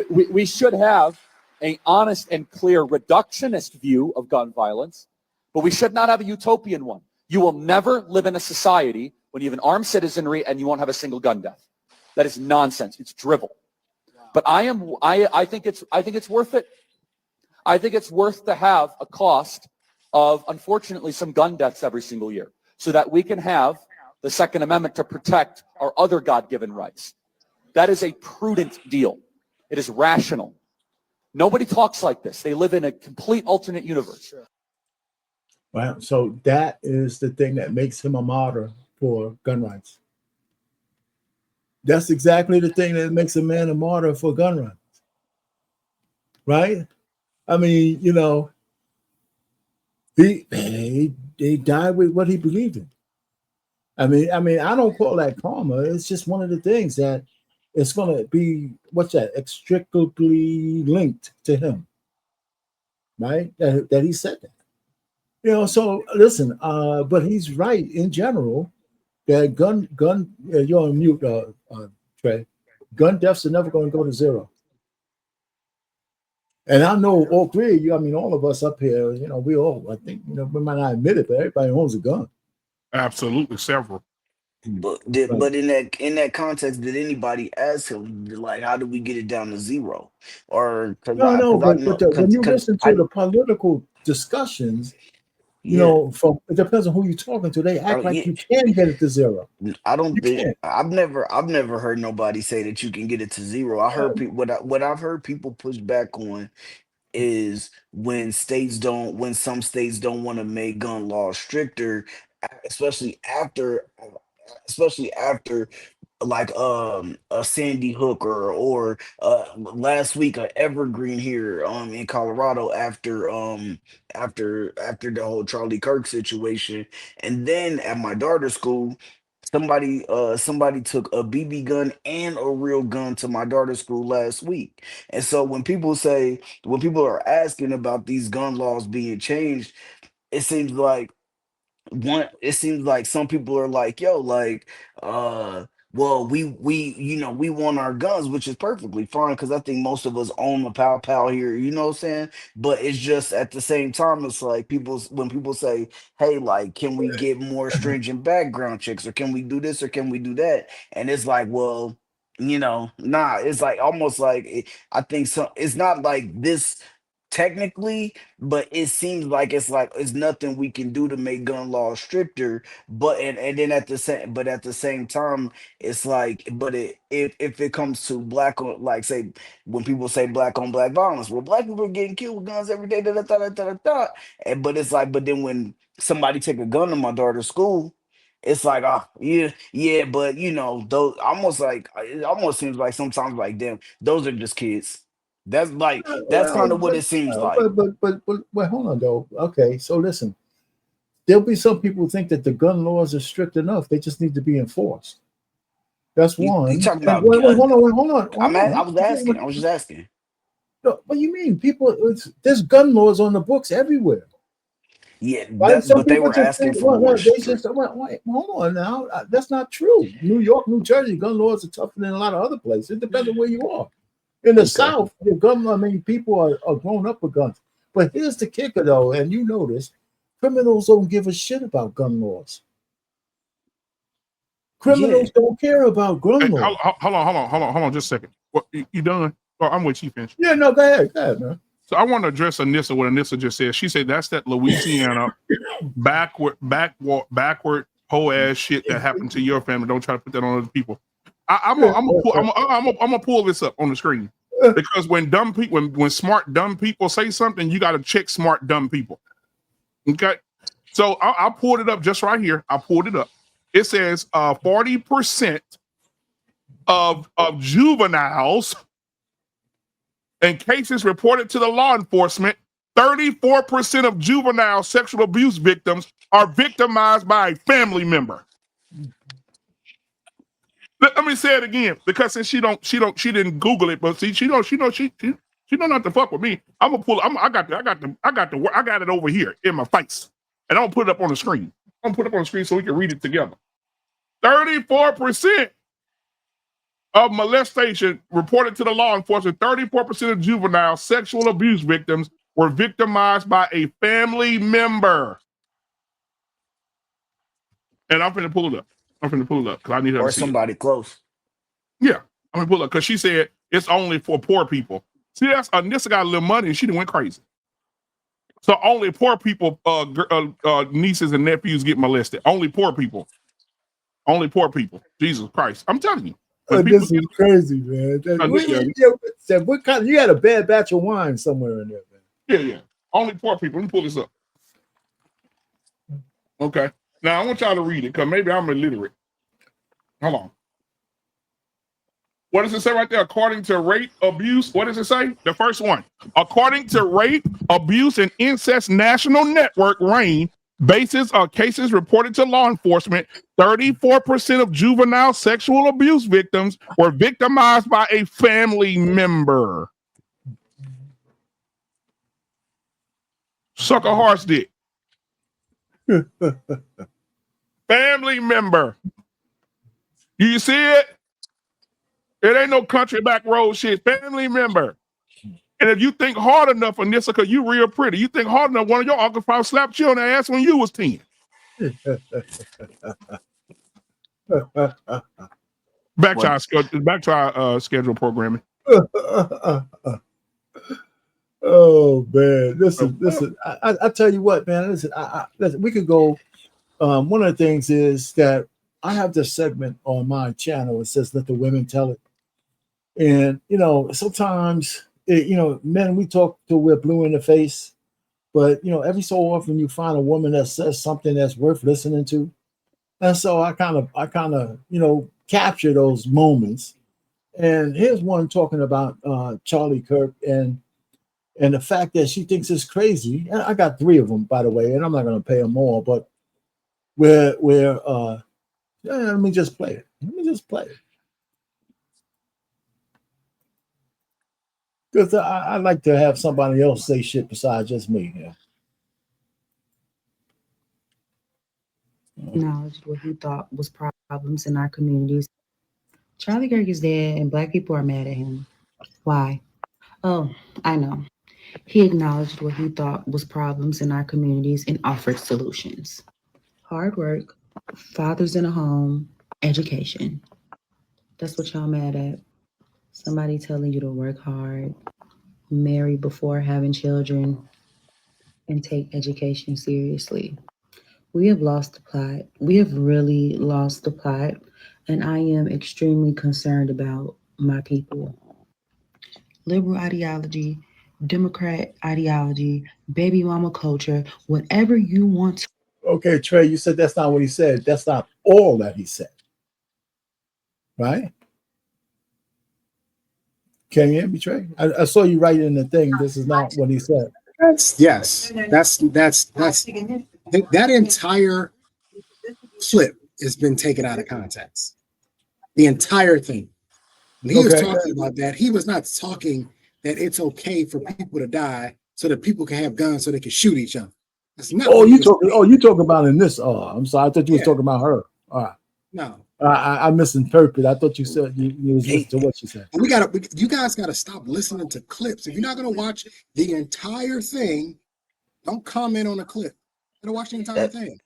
We should have an honest and clear reductionist view of gun violence, but we should not have a utopian one. You will never live in a society when you have an armed citizenry and you won't have a single gun death. That is nonsense. It's drivel. But I think it's worth it. I think it's worth to have a cost of, unfortunately, some gun deaths every single year, so that we can have the Second Amendment to protect our other God-given rights. That is a prudent deal. It is rational. Nobody talks like this. They live in a complete alternate universe.
Well, so that is the thing that makes him a martyr for gun rights. That's exactly the thing that makes a man a martyr for gun rights. Right? I mean, he died with what he believed in. I mean, I don't call that karma. It's just one of the things that it's going to be, inextricably linked to him, right? That he said that. So listen, but he's right in general that gun, you're on mute, Trey. Gun deaths are never going to go to zero. And I know all three of you, all of us up here, we all, I think, we might not admit it, but everybody owns a gun.
Absolutely, several.
But in that context, did anybody ask him, like, how do we get it down to zero? Or
when you listen to the political discussions, it depends on who you're talking to. They act like you can get it to zero.
I've never heard nobody say that you can get it to zero. I heard what I've heard people push back on is when some states don't want to make gun laws stricter, especially after like a Sandy Hook or last week a Evergreen here in Colorado after the whole Charlie Kirk situation. And then at my daughter's school, somebody took a BB gun and a real gun to my daughter's school last week. And so when people are asking about these gun laws being changed, it seems like some people are like, yo, like, well, we want our guns, which is perfectly fine, because I think most of us own a pow here, you know what I'm saying? But it's just at the same time, it's like when people say, hey, like, can we get more stringent background checks, or can we do this, or can we do that? And it's like, well, nah, it's like almost like I think it's not like this technically, but it seems like it's nothing we can do to make gun laws stricter. But and then at the same time, it's like, but if it comes to black on, like, say, when people say black on black violence, well, black people are getting killed with guns every day, da, da, da, da, da, da, da. But it's like, but then when somebody take a gun to my daughter's school, it's like, oh, yeah, but those almost like, it almost seems like sometimes, like, damn, those are just kids. That's kind
Well,
of what it seems like.
but hold on though. Okay, so listen, there'll be some people who think that the gun laws are strict enough. They just need to be enforced. That's
You
one.
talking
And
about
hold on.
I was just asking.
No, what do you mean? There's gun laws on the books everywhere.
Yeah,
Right? Some
but they
people
were
just
asking
think,
for more
they just,
strict.
wait, hold on now. That's not true. New York, New Jersey, gun laws are tougher than a lot of other places. It depends on where you are. In the
Okay.
South, people are grown up with guns. But here's the kicker, though, and you know this: criminals don't give a shit about gun laws.
Yeah.
Criminals don't care about gun
Hey,
laws.
hold on, just a second. What, you done? Oh, I'm with you, Finch.
Yeah, no, go ahead, man.
So I want to address Anissa, what Anissa just said. She said that's that Louisiana backward whole ass shit that happened to your family. Don't try to put that on other people. I'm gonna pull this up on the screen, because when dumb people, when smart dumb people say something, you got to check smart dumb people. Okay, so I pulled it up just right here. I pulled it up. It says 40% of juveniles in cases reported to the law enforcement, 34% of juvenile sexual abuse victims are victimized by a family member. Let me say it again, because since she didn't Google it, but see, she don't have to fuck with me. I'm gonna pull. I got it over here in my face, and I'm gonna put it up on the screen. I'm gonna put it up on the screen so we can read it together. 34% of molestation reported to the law enforcement. 34% of juvenile sexual abuse victims were victimized by a family member. And I'm finna pull it up. Because I need her
Or
to see it.
somebody close.
Yeah, I'm gonna pull it up because she said it's only for poor people. See, Anissa got a little money and she done went crazy. So only poor people, nieces and nephews get molested. Only poor people. Only poor people. Jesus Christ. I'm telling you.
This is crazy, man. What kind? You had a bad batch of wine somewhere in there, man.
Yeah. Only poor people. Let me pull this up. Okay. Now I want y'all to read it because maybe I'm illiterate. Hold on. What does it say right there? According to rape, abuse, what does it say? The first one. According to Rape, Abuse, and Incest National Network, RAIN, basis of cases reported to law enforcement, 34% of juvenile sexual abuse victims were victimized by a family member. Suck a horse dick. Family member. You see it? It ain't no country back road shit. Family member. And if you think hard enough on this, because you real pretty, you think hard enough, one of your uncles probably slapped you on the ass when you was 10. Back to our schedule programming.
Oh man, listen. I tell you what, man. Listen, we could go. One of the things is that I have this segment on my channel. It says "Let the Women Tell It," and sometimes men we talk till we're blue in the face, but every so often you find a woman that says something that's worth listening to, and so I kind of capture those moments. And here's one talking about Charlie Kirk and the fact that she thinks it's crazy. And I got 3 of them, by the way, and I'm not going to pay them all, but where Let me just play it. Let me just play it. Because I like to have somebody else say shit besides just me. Yeah.
Acknowledged what he thought was problems in our communities. Charlie Kirk is dead and black people are mad at him. Why? Oh, I know. He acknowledged what he thought was problems in our communities and offered solutions. Hard work, fathers in a home, education. That's what y'all mad at. Somebody telling you to work hard, marry before having children, and take education seriously. We have lost the plot. We have really lost the plot, and I am extremely concerned about my people. Liberal ideology, Democrat ideology, baby mama culture, whatever you want to.
Okay, Trey, you said that's not what he said. That's not all that he said. Right? Can you hear me, Trey? I saw you write in the thing. This is not what he said.
That entire clip has been taken out of context. The entire thing. When he was talking about that, he was not talking that it's okay for people to die so that people can have guns so they can shoot each other. That's not.
You talking about in this? I'm sorry. I thought you was talking about her. All right.
No.
I misinterpreted. I thought you said you was listening to what you said.
You guys gotta stop listening to clips. If you're not gonna watch the entire thing, don't comment on a clip. You gotta watch the entire thing.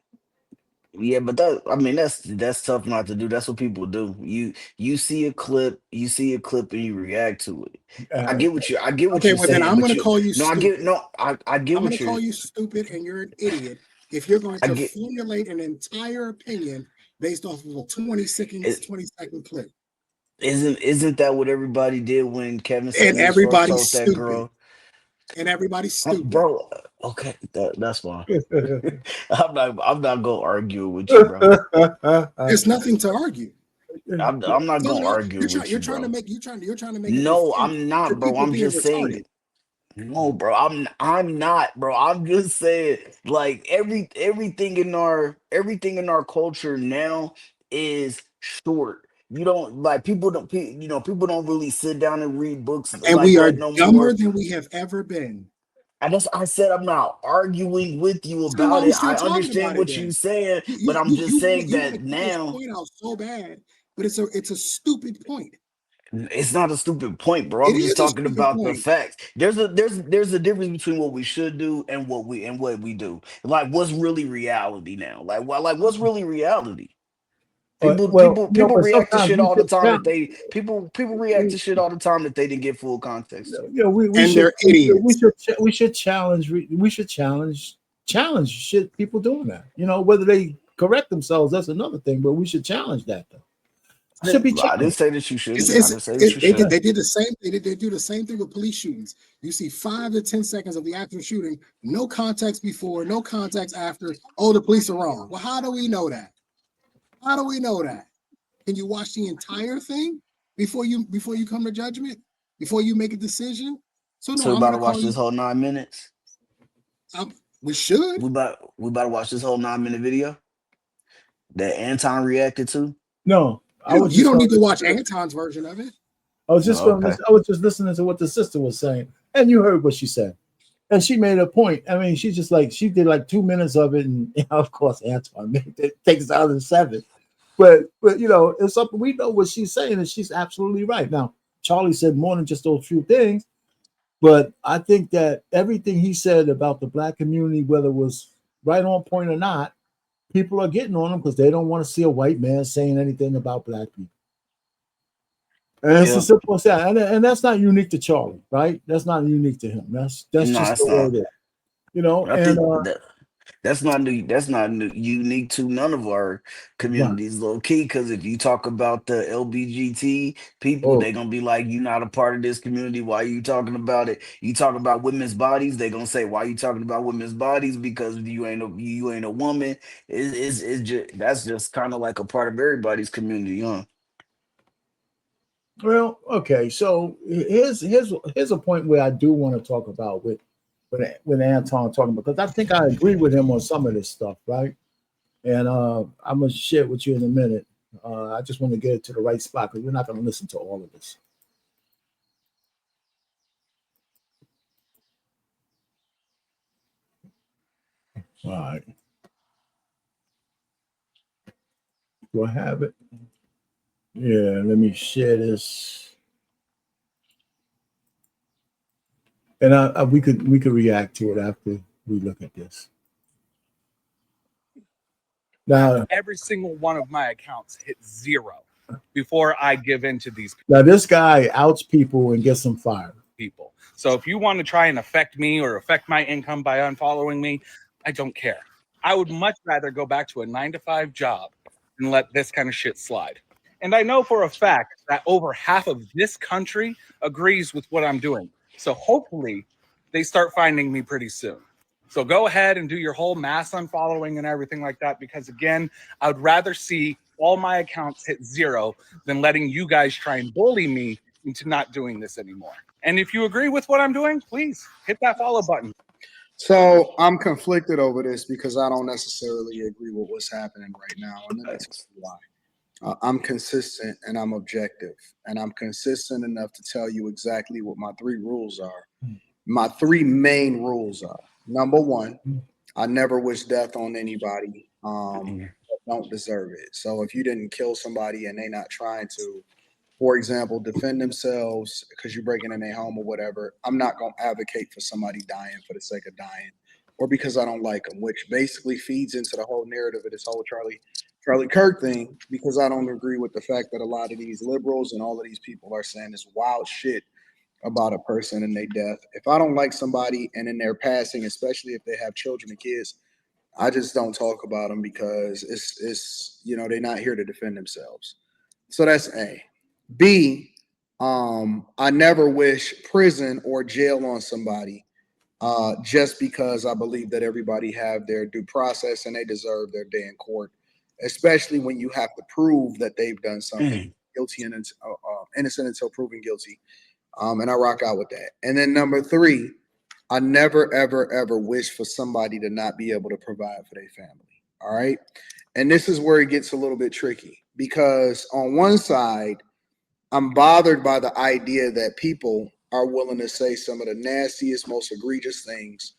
Yeah, but that's tough not to do. That's what people do. You see a clip, and you react to it. I get what you're saying.
Then I'm gonna call you stupid.
I get
I'm
what
gonna call you stupid and you're an idiot if you're going to formulate an entire opinion based off of a 20-second clip.
Isn't that what everybody did when Kevin
And
Samuels
everybody's
first told that
stupid.
girl?
And everybody's stupid.
Bro, okay, that's fine. I'm not gonna argue with you, bro.
There's nothing to argue.
I'm not gonna argue with you.
You're trying to make.
No, I'm not, bro. I'm just saying. No, bro. I'm not, bro. I'm just saying, like everything in our culture now is short. You don't like people don't really sit down and read books
And
like
we are
that no
dumber
more.
than we have ever been.
I said I'm not arguing with you
So why
about
are we
it.
still
I
talking
understand
about
what
it then?
you're saying, but I'm just saying
you
that
want to put this
now
point out so bad, but it's a stupid point.
it's not a stupid point, bro.
It
I'm just
is a
talking
stupid
about the
point.
facts. There's a difference between what we should do and what we do. Like what's really reality now? Like what's really reality? People
but
react to
sometimes
shit
we
all the
should
time that
challenge.
they people react to shit all the time that they didn't get full context to.
We should
challenge shit people doing that. Whether they correct themselves, that's another thing. But we should challenge that though. Should be challenged.
I didn't say that you shouldn't. I didn't say that you
They
should.
did the same. They do the same thing with police shootings. You see 5 to 10 seconds of the actual shooting, no context before, no context after. Oh, the police are wrong. Well, how do we know that? How do we know that? Can you watch the entire thing before you come to judgment? Before you make a decision? So
So we about to watch this whole 9 minutes.
We should.
We about to watch this whole 9-minute video that Anton reacted to.
No,
you don't need to watch Anton's version of it.
I was just listening to what the sister was saying, and you heard what she said, and she made a point. I mean, she did like 2 minutes of it, and of course Anton takes it out of the 7. But it's something we know what she's saying, and she's absolutely right. Now, Charlie said more than just those few things, but I think that everything he said about the black community, whether it was right on point or not, people are getting on him because they don't want to see a white man saying anything about black people. And it's as simple as that. And that's not unique to Charlie, right? That's not unique to him. That's just the way it is.
That's not unique to none of our communities, low key. Because if you talk about the LBGT people, they're gonna be like, "You're not a part of this community. Why are you talking about it? You talk about women's bodies. They're gonna say, "Why are you talking about women's bodies? Because you ain't a woman." That's just kind of like a part of everybody's community, huh?
Well, okay. So here's a point where I do want to talk about with Anton talking about, because I think I agree with him on some of this stuff, right? And I'm gonna share with you in a minute. I just want to get it to the right spot because we're not going to listen to all of this. All right. Do I have it? Yeah, let me share this. And we could react to it after we look at this. Now,
every single one of my accounts hit 0 before I give in to these
now this guy outs people and gets them fired.
people. So if you want to try and affect me or affect my income by unfollowing me, I don't care. I would much rather go back to a 9-to-5 job than let this kind of shit slide. And I know for a fact that over half of this country agrees with what I'm doing. So hopefully they start finding me pretty soon. So go ahead and do your whole mass unfollowing and everything like that, because again, I would rather see all my accounts hit 0 than letting you guys try and bully me into not doing this anymore. And if you agree with what I'm doing, please hit that follow button.
So I'm conflicted over this because I don't necessarily agree with what's happening right now. And let me tell you why. I'm consistent and I'm objective. And I'm consistent enough to tell you exactly what my 3 rules are. My 3 main rules are: number 1, I never wish death on anybody that don't deserve it. So if you didn't kill somebody and they not trying to, for example, defend themselves because you're breaking in their home or whatever, I'm not going to advocate for somebody dying for the sake of dying or because I don't like them, which basically feeds into the whole narrative of this whole Charlie Kirk thing, because I don't agree with the fact that a lot of these liberals and all of these people are saying this wild shit about a person and their death. If I don't like somebody and in their passing, especially if they have children and kids, I just don't talk about them because it's they're not here to defend themselves. So that's A. B, I never wish prison or jail on somebody just because I believe that everybody have their due process and they deserve their day in court, especially when you have to prove that they've done something guilty and innocent until proven guilty. And I rock out with that. And then number 3, I never, ever, ever wish for somebody to not be able to provide for their family. All right. And this is where it gets a little bit tricky because on one side, I'm bothered by the idea that people are willing to say some of the nastiest, most egregious things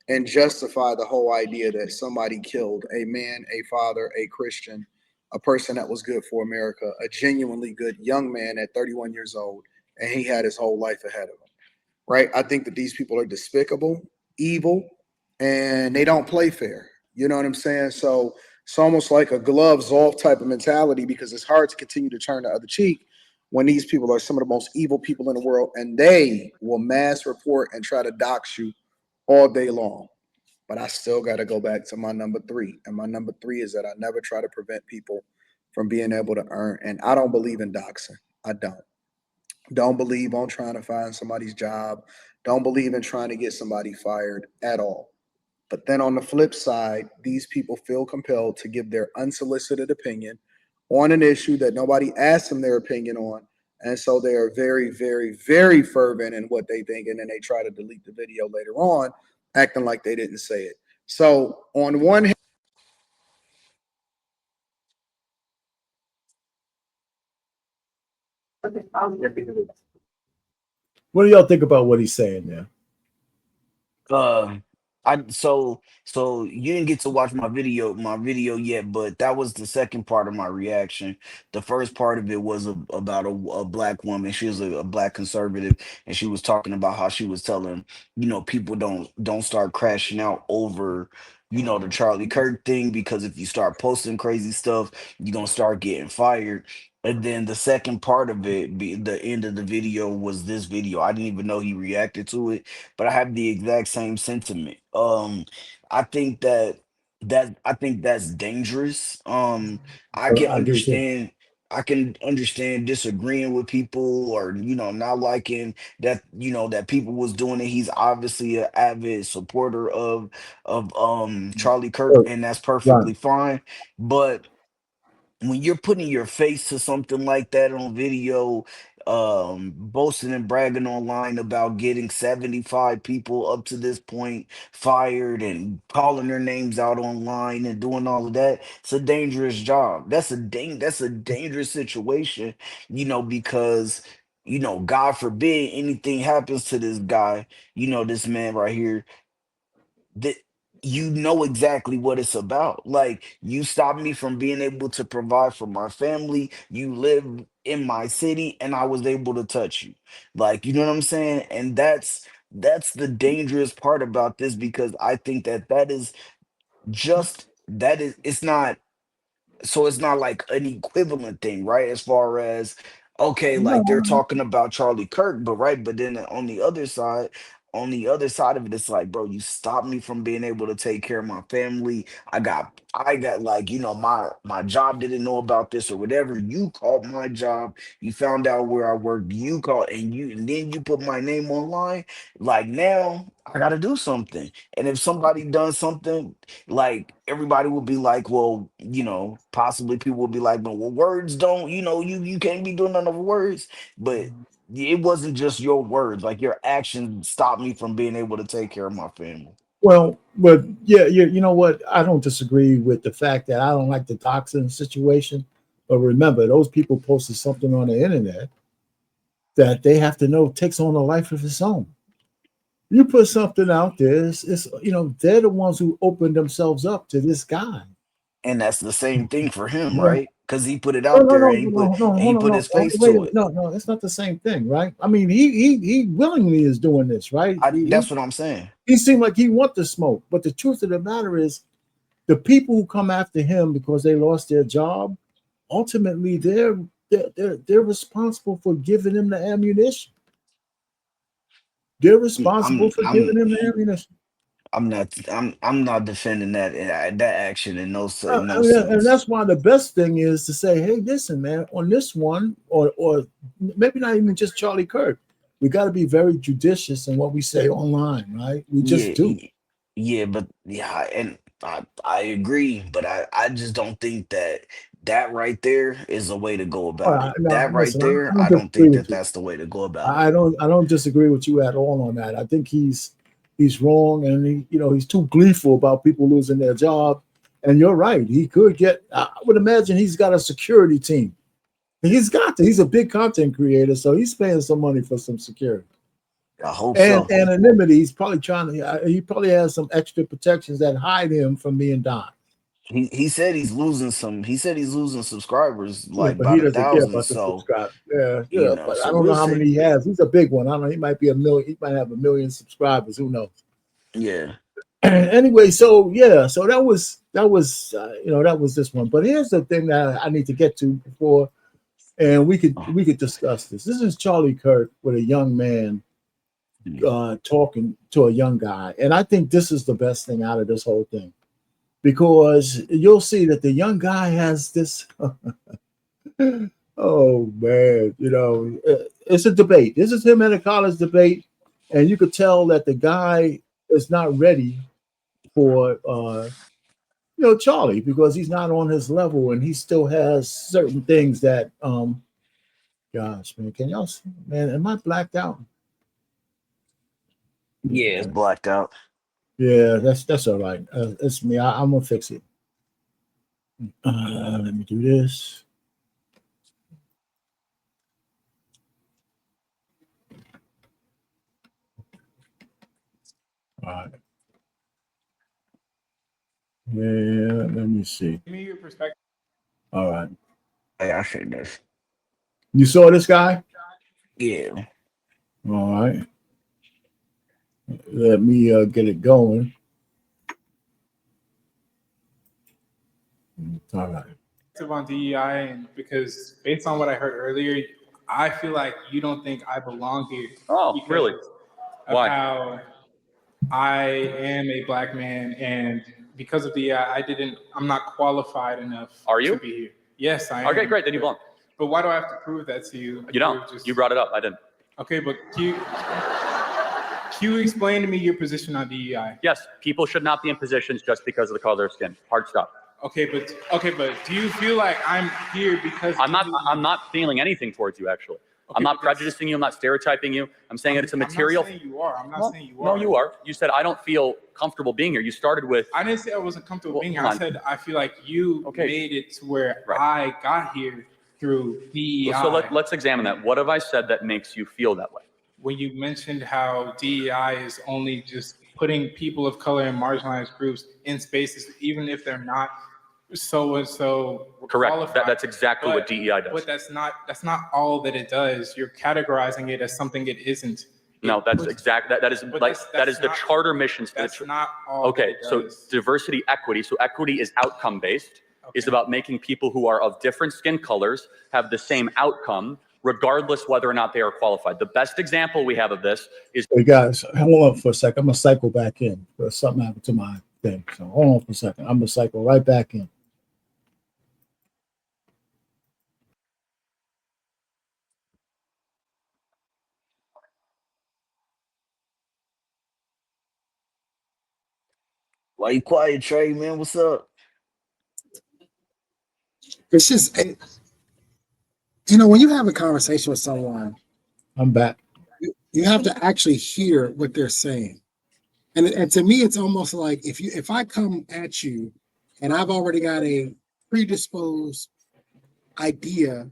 and justify the whole idea that somebody killed a man, a father, a Christian, a person that was good for America, a genuinely good young man at 31 years old, and he had his whole life ahead of him, right? I think that these people are despicable, evil, and they don't play fair. You know what I'm saying? So it's almost like a gloves off type of mentality because it's hard to continue to turn the other cheek when these people are some of the most evil people in the world and they will mass report and try to dox you all day long. But I still got to go back to my number 3. And my number 3 is that I never try to prevent people from being able to earn. And I don't believe in doxing. I don't believe on trying to find somebody's job. Don't believe in trying to get somebody fired at all. But then on the flip side, these people feel compelled to give their unsolicited opinion on an issue that nobody asked them their opinion on. And so they are very, very, very fervent in what they think. And then they try to delete the video later on, acting like they didn't say it. So on one hand,
What do y'all think about what he's saying there?
So you didn't get to watch my video yet, but that was the second part of my reaction. The first part of it was about a black woman. She was a black conservative, and she was talking about how she was telling people don't start crashing out over the Charlie Kirk thing, because if you start posting crazy stuff, you're gonna start getting fired. And then the second part of it, the end of the video, was this video. I didn't even know he reacted to it, but I have the exact same sentiment. I think that's dangerous. I can
I do too.
understand disagreeing with people or not liking that people was doing it. He's obviously an avid supporter of Charlie Kirk, and that's
Right.
perfectly fine. But when you're putting your face to something like that on video, boasting and bragging online about getting 75 people up to this point fired and calling their names out online and doing all of that. It's a dangerous job. That's a dangerous situation, because God forbid anything happens to this guy, this man right here, that you know exactly what it's about. Like, you stopped me from being able to provide for my family. You live in my city and I was able to touch you. Like, you know what I'm saying? And that's the dangerous part about this, because I think that is just that is it's not, so it's not like an equivalent thing, right? As far as, okay, like they're
No,
talking about Charlie Kirk, but right, but then on the other side of it, it's like, bro, you stopped me from being able to take care of my family. I got like, my job didn't know about this or whatever. You called my job, you found out where I worked, you called, and then you put my name online. Like, now I gotta do something. And if somebody done something, like, everybody will be like, well, possibly people will be like, but well, words don't, you can't be doing none of words. But it wasn't just your words, like your actions stopped me from being able to take care of my family.
well, but yeah, you know what? I don't disagree with the fact that I don't like the doxing situation. But remember, those people posted something on the internet that they have to know takes on a life of its own. You put something out there, it's they're the ones who opened themselves up to this guy.
And that's the same thing for him,
Yeah.
right? Because he put it
No,
out
no,
there,
no,
and
no, no,
he
hold on,
put
no.
his face
Wait,
to it.
no, it's not the same thing, right? I mean, he willingly is doing this, right?
That's what I'm saying.
He seemed like he want the smoke, but the truth of the matter is, the people who come after him because they lost their job, ultimately they're responsible for giving him the ammunition. They're responsible for giving him the ammunition.
I'm not defending that action in no
And
sense.
that's why the best thing is to say, hey, listen, man, on this one, or maybe not even just Charlie Kirk, we got to be very judicious in what we say online, right? We just
Yeah,
do.
yeah, but yeah, and I agree, but I just don't think that right there is the way to go
All
about
right,
it.
no,
That right
listen, I
there,
don't
I don't
disagree
think
with
that
you.
that's the way to go about it.
I don't disagree with you at all on that. I think he's wrong, and he's too gleeful about people losing their job. And you're right. He could get. I would imagine he's got a security team. He's got to. He's a big content creator, so he's paying some money for some security
I hope
and
so.
anonymity. He's probably trying to. He probably has some extra protections that hide him from being done.
He said he's losing some. He said he's losing subscribers
Yeah,
like
but he
about a
doesn't care
thousand.
about the
So
subscribe. Yeah, but I
so
don't know
we'll
how many
see.
he has. He's a big one. I don't know. He might be a million. He might have 1 million subscribers. Who knows?
Yeah.
Anyway, so yeah, so that was that was this one. But here's the thing that I need to get to before, and we could discuss this. This is Charlie Kirk with a young man talking to a young guy, and I think this is the best thing out of this whole thing, because you'll see that the young guy has this. Oh man, it's a debate. This is him at a college debate, and you could tell that the guy is not ready for Charlie, because he's not on his level, and he still has certain things that gosh, man, can y'all see? Man, am I blacked out?
Yeah, it's blacked out.
Yeah, that's all right. It's me. I'm gonna fix it. Let me do this. All right. Yeah, let me see.
Give me your perspective.
All right.
Hey, I see this.
You saw this guy?
Yeah.
All right. Let me get it going. All right.
On DEI, and because based on what I heard earlier, I feel like you don't think I belong here.
Oh, really? Why?
How I am a black man, and because of DEI, I'm not qualified enough.
Are you?
To be here? Yes, I am.
Okay, great. Then you belong.
But why do I have to prove that to you?
You don't. You brought it up. I didn't.
Okay, but can you explain to me your position on DEI?
Yes, people should not be in positions just because of the color of their skin. Hard stop.
Okay, but do you feel like I'm here because
I'm not feeling anything towards you, actually. I'm not prejudicing you. I'm not stereotyping you. I'm saying that it's a material.
I'm not saying you are. I'm not saying you are.
No, you are. You said, I don't feel comfortable being here. You started with.
I didn't say I wasn't comfortable being here.
hold
I
on.
said I feel like you made it to where I got here through DEI.
So let's examine that. What have I said that makes you feel that way?
When you mentioned how DEI is only just putting people of color and marginalized groups in spaces, even if they're not so and so
Correct. That's exactly what DEI does.
But that's not all that it does. You're categorizing it as something it isn't.
No, that's exact. That is like that is the charter mission.
That's not all.
Okay, so diversity, equity. So equity is outcome based. Is about making people who are of different skin colors have the same outcome, regardless whether or not they are qualified. The best example we have of this is.
Hey guys, hold on for a second. I'm gonna cycle back in. Something happened to my thing. So hold on for a second. I'm gonna cycle right back in.
Why you quiet, Trey, man? What's up?
It's just, you know, when you have a conversation with someone,
I'm back.
You have to actually hear what they're saying. And to me, it's almost like if I come at you and I've already got a predisposed idea,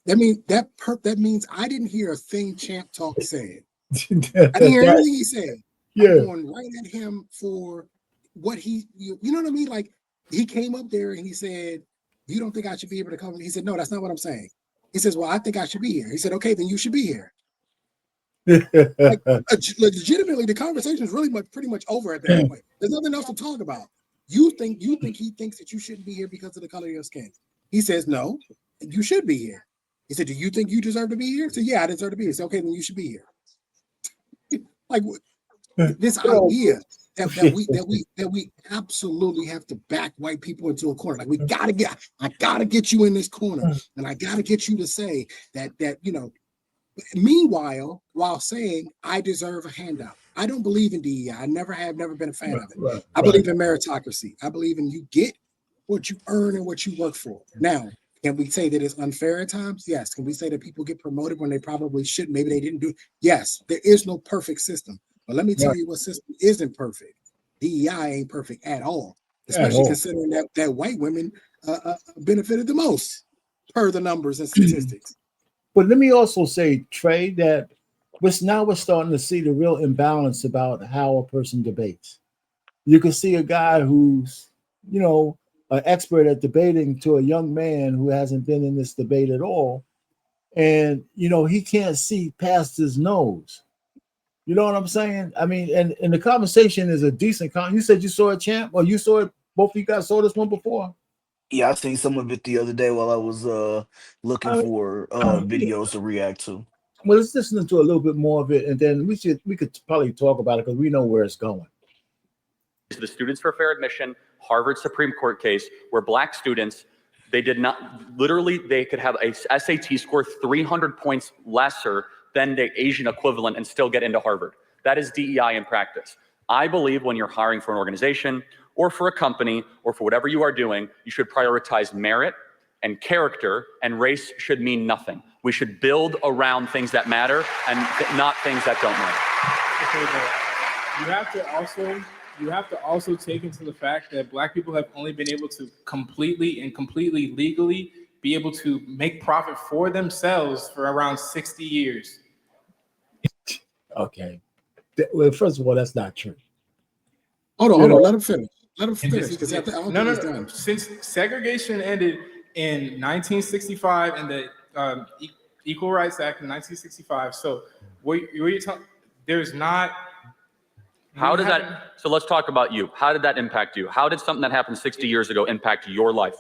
that means I didn't hear a thing Champ Talk said. I didn't hear anything he said.
Yeah.
I'm going right at him for what you know what I mean? Like, he came up there and he said, "You don't think I should be able to come?" He said, "No, that's not what I'm saying." He says, "Well, I think I should be here." He said, "Okay, then you should be here." Like, legitimately, the conversation is really pretty much over at that point. There's nothing else to talk about. You think he thinks that you shouldn't be here because of the color of your skin. He says, "No, you should be here." He said, "Do you think you deserve to be here?" He said, "Yeah, I deserve to be here." He said, "Okay, then you should be here." Like, this idea that we absolutely have to back white people into a corner. Like, I gotta get you in this corner, and I gotta get you to say that you know. Meanwhile, while saying I deserve a handout, I don't believe in DEI. I never been a fan of it. I believe in meritocracy. I believe in you get what you earn and what you work for. Now, can we say that it's unfair at times? Yes. Can we say that people get promoted when they probably shouldn't? Maybe they didn't do it. Yes. There is no perfect system. But let me tell you what system isn't perfect. DEI ain't perfect at all, especially considering that white women benefited the most per the numbers and statistics.
But let me also say, Trey, that we're starting to see the real imbalance about how a person debates. You can see a guy who's, you know, an expert at debating to a young man who hasn't been in this debate at all. And, you know, he can't see past his nose. You know what I'm saying? I mean, and the conversation is a decent you said you saw it, Champ, or you saw it, both of you guys saw this one before?
Yeah, I seen some of it the other day while I was looking for videos to react to.
Well, let's listen to a little bit more of it, and then we could probably talk about it because we know where it's going.
The Students for Fair Admission Harvard Supreme Court case where black students, they could have a SAT score 300 points lesser than the Asian equivalent and still get into Harvard. That is DEI in practice. I believe when you're hiring for an organization or for a company or for whatever you are doing, you should prioritize merit and character, and race should mean nothing. We should build around things that matter and not things that don't matter.
Okay, but you have to also take into the fact that black people have only been able to completely legally be able to make profit for themselves for around 60 years.
Okay. Well, first of all, that's not true.
Hold on. Let him finish.
No. Since segregation ended in 1965 and the Equal Rights Act in 1965, so what you're talking, there's not.
How does that? So let's talk about you. How did that impact you? How did something that happened 60 years ago impact your life?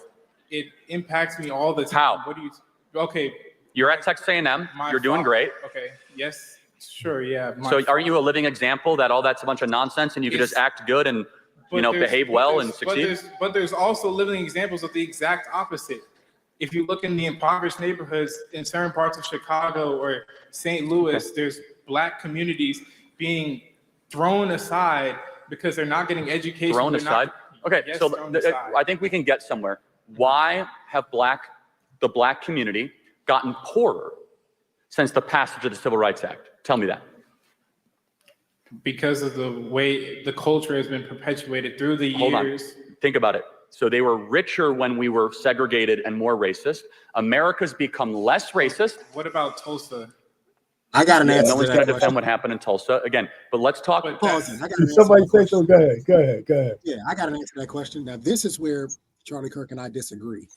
It impacts me all the time.
How?
What do you? Okay.
You're at Texas A&M. You're doing great.
Okay. Yes. Sure. Yeah.
So aren't you a living example that all that's a bunch of nonsense and you could just act good and behave well and succeed?
But there's also living examples of the exact opposite. If you look in the impoverished neighborhoods in certain parts of Chicago or St. Louis, there's black communities being thrown aside because they're not getting education.
Thrown aside? Okay, yes, so I think we can get somewhere. Why have the black community gotten poorer since the passage of the Civil Rights Act? Tell me that.
Because of the way the culture has been perpetuated through the
Hold
years.
on. Think about it. So they were richer when we were segregated and more racist. America's become less racist.
What about Tulsa?
I got an answer.
No one's
to
going
that
to defend
question.
what happened in Tulsa again. But let's talk.
Pause it. I got an answer
Somebody
to that
say so.
question.
Go ahead.
Yeah, I got an answer to that question. Now, this is where Charlie Kirk and I disagree,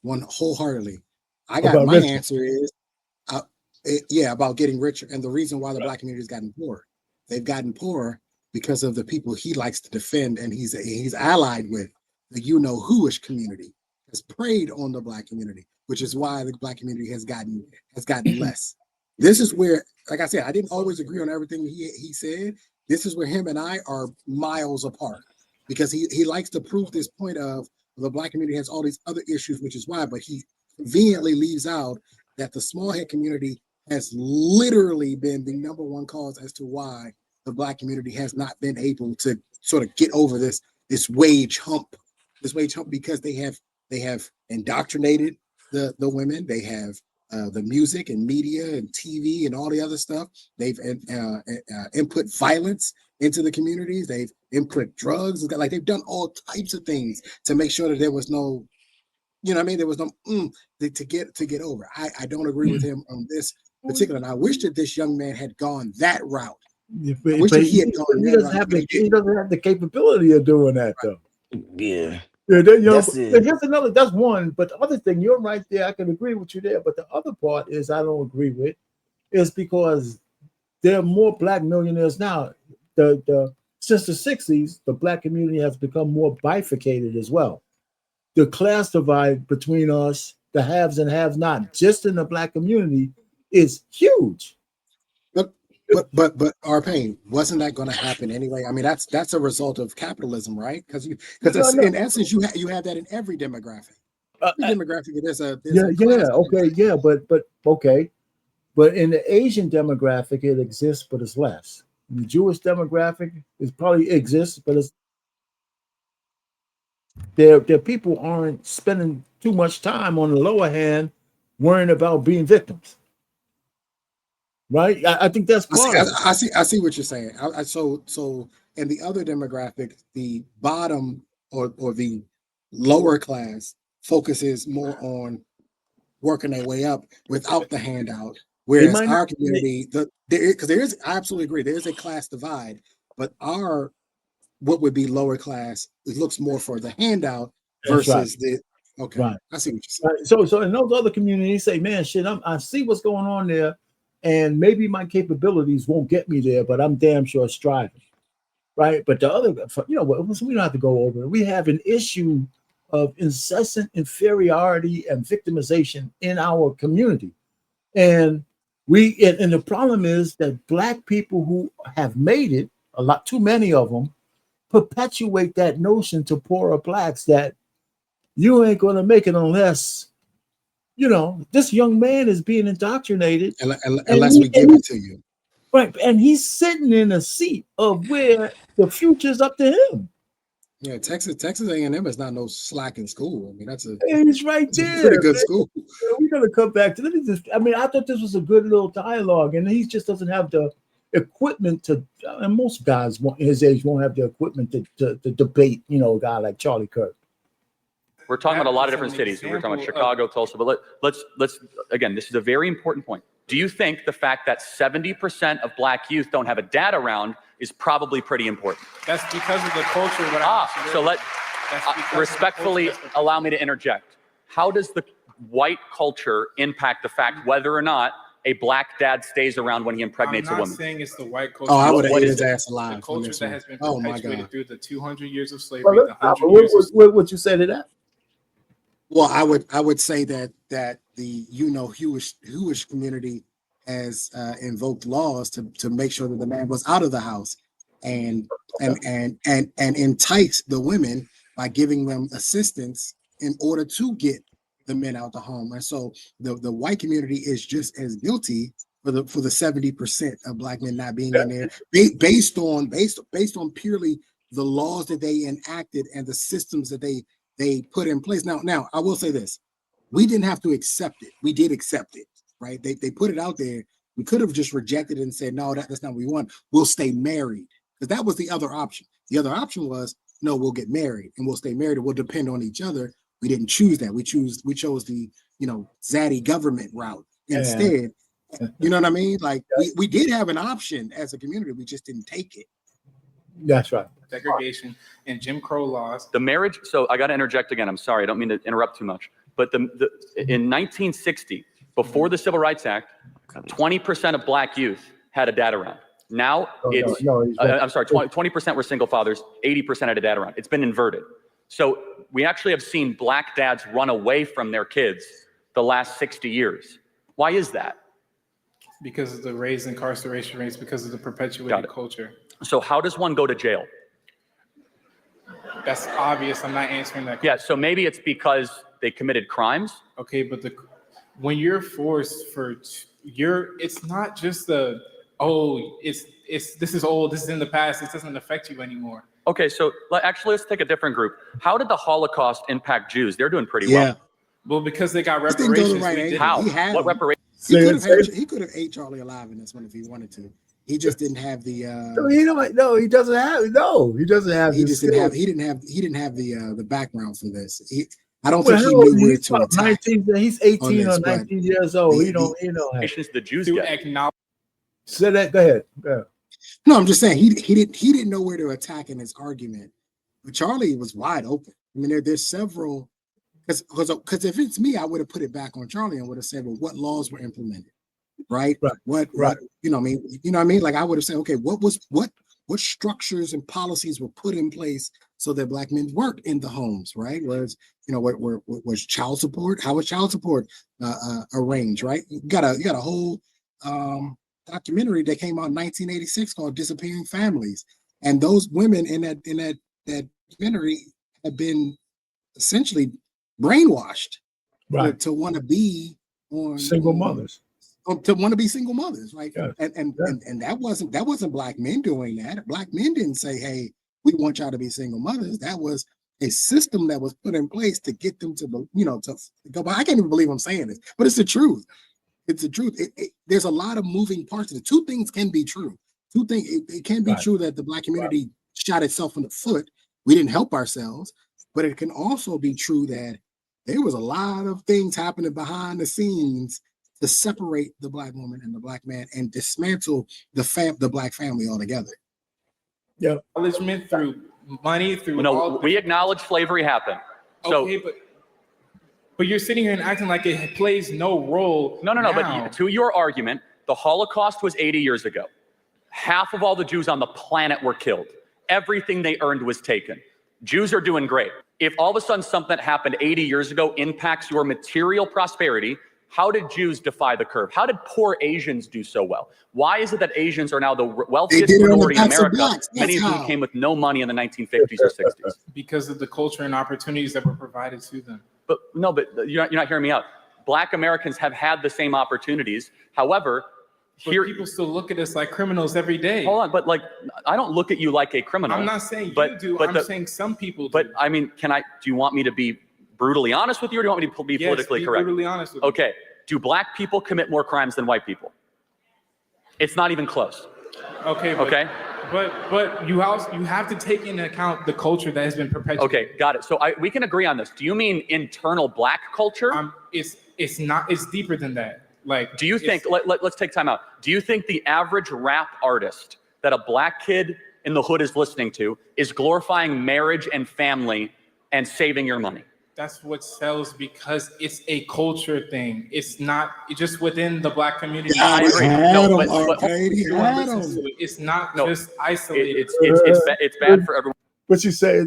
one wholeheartedly. I got
About
my
Richard.
answer is, about getting richer, and the reason why the Black community has gotten poorer. They've gotten poorer because of the people he likes to defend, and he's allied with. The whoish community has preyed on the Black community, which is why the Black community has gotten less. This is where, like I said, I didn't always agree on everything he said. This is where him and I are miles apart, because he likes to prove this point of the Black community has all these other issues, which is why, but he conveniently leaves out that the small head community has literally been the number one cause as to why the Black community has not been able to sort of get over this wage hump, because they have indoctrinated the women. They have the music and media and TV and all the other stuff. They've input violence into the communities. They've input drugs. Like, they've done all types of things to make sure that there was no, there was no to get over. I don't agree with him on this particular. And I wish that this young man had gone that route.
He doesn't have the capability of doing that, though.
Yeah.
That's one. But the other thing, you're right there. I can agree with you there. But the other part is I don't agree with is because there are more Black millionaires now. Since the 60s, the Black community has become more bifurcated as well. The class divide between us, the haves and have not, just in the Black community, is huge.
But our pain, wasn't that going to happen anyway? I mean, that's a result of capitalism, right? Because in essence, you have that in every demographic. Every demographic,
but in the Asian demographic, it exists, but it's less. In the Jewish demographic, it probably exists, but it's their people aren't spending too much time on the lower hand worrying about being victims. Right, I think that's part of it.
I see what you're saying. So in the other demographic, the bottom or the lower class focuses more on working their way up without the handout, whereas our community, I absolutely agree, there is a class divide, but what would be lower class, it looks more for the handout versus
Right.
I see what you're saying.
So in those other communities, say, man, shit, I see what's going on there. And maybe my capabilities won't get me there, but I'm damn sure striving, right? But the other, we don't have to go over it. We have an issue of incessant inferiority and victimization in our community, and the problem is that Black people who have made it, a lot too many of them, perpetuate that notion to poorer Blacks that you ain't going to make it unless. This young man is being indoctrinated
unless we give it to you.
Right. And he's sitting in a seat of where the future's up to him.
Yeah, Texas A&M is not no slack in school. I mean,
he's right there.
Pretty good school.
We're going to come back to I thought this was a good little dialogue, and he just doesn't have the equipment to, and most guys his age won't have the equipment to debate, a guy like Charlie Kirk.
We're talking about a lot of different cities. We're talking about Chicago, Tulsa, but let's again, this is a very important point. Do you think the fact that 70% of Black youth don't have a dad around is probably pretty important?
That's because of the culture.
Respectfully allow me to interject. How does the white culture impact the fact whether or not a Black dad stays around when he impregnates a woman?
I'm not saying it's the white culture.
Oh, I would have ate his ass alive.
The culture that has been perpetuated through the 200 years of slavery.
What would you say to that?
Well, I would say that the Jewish community has invoked laws to make sure that the man was out of the house and entice the women by giving them assistance in order to get the men out the home. And so the white community is just as guilty for the 70% of Black men not being in there, based on purely the laws that they enacted and the systems that they put in place. Now, I will say this. We didn't have to accept it. We did accept it, right? They put it out there. We could have just rejected it and said, no, that's not what we want. We'll stay married. Because that was the other option. The other option was, no, we'll get married and we'll stay married and we'll depend on each other. We didn't choose that. We chose the, zaddy government route instead. You know what I mean? Like we did have an option as a community. We just didn't take it.
That's right.
Segregation and Jim Crow laws.
The marriage. So I got to interject again. I'm sorry. I don't mean to interrupt too much. But in 1960, before the Civil Rights Act, 20% of black youth had a dad around. Now I'm sorry, 20% were single fathers, 80% had a dad around. It's been inverted. So we actually have seen black dads run away from their kids the last 60 years. Why is that?
Because of the raised incarceration rates, because of the perpetuated culture.
So how does one go to jail?
That's obvious. I'm not answering that question.
Yeah, so maybe it's because they committed crimes.
Okay, but when you're forced it's not just this is old, this is in the past, this doesn't affect you anymore.
Okay, so actually let's take a different group. How did the Holocaust impact Jews? They're doing pretty well.
Well, because they got reparations.
How? What reparations?
He could have ate Charlie alive in this one if he wanted to. He just didn't have the.
He doesn't have. No, he doesn't have.
He just didn't have. He didn't have the background for this. I don't think he knew where to attack.
He's 18 or 19 years old.
The Jews
to
get
acknowledge.
Say that. Go ahead. Yeah.
No, I'm just saying he didn't know where to attack in his argument. But Charlie was wide open. I mean, there's several. Because if it's me, I would have put it back on Charlie and would have said, well, what laws were implemented, right? What you know what I mean? Like I would have said, okay, what structures and policies were put in place so that black men worked in the homes, right? What was child support? How was child support arranged, right? You got a whole documentary that came out in 1986 called Disappearing Families, and those women in that documentary have been essentially brainwashed to want to be
single mothers.
To want to be single mothers, right? Yeah. And that wasn't black men doing that. Black men didn't say, "Hey, we want y'all to be single mothers." That was a system that was put in place to get them to go. I can't even believe I'm saying this, but it's the truth. It's the truth. There's a lot of moving parts. Two things can be true. It can be true that the black community shot itself in the foot. We didn't help ourselves, but it can also be true that there was a lot of things happening behind the scenes to separate the black woman and the black man and dismantle the black family altogether.
Yeah,
acknowledgement through money, through.
No, we acknowledge slavery happened.
Okay, but you're sitting here and acting like it plays no role.
No. But to your argument, the Holocaust was 80 years ago. Half of all the Jews on the planet were killed. Everything they earned was taken. Jews are doing great. If all of a sudden something that happened 80 years ago impacts your material prosperity, how did Jews defy the curve? How did poor Asians do so well? Why is it that Asians are now the wealthiest minority in America, many of whom came with no money in the 1950s or 60s?
Because of the culture and opportunities that were provided to them.
But you're not hearing me out. Black Americans have had the same opportunities. However,
people still look at us like criminals every day.
Hold on, but I don't look at you like a criminal.
I'm not saying you do. I'm saying some people do.
But I mean, do you want me to be brutally honest with you, or do you want me to be politically correct?
Brutally honest with you.
Okay. Do black people commit more crimes than white people? It's not even close.
Okay. But you have to take into account the culture that has been perpetuated.
Okay, got it. So we can agree on this. Do you mean internal black culture?
It's not. It's deeper than that.
Do you think? Let's take time out. Do you think the average rap artist that a black kid in the hood is listening to is glorifying marriage and family and saving your money?
That's what sells because it's a culture thing. It's not just within the black community.
I agree.
It's not just isolated.
It's bad for everyone.
What you say?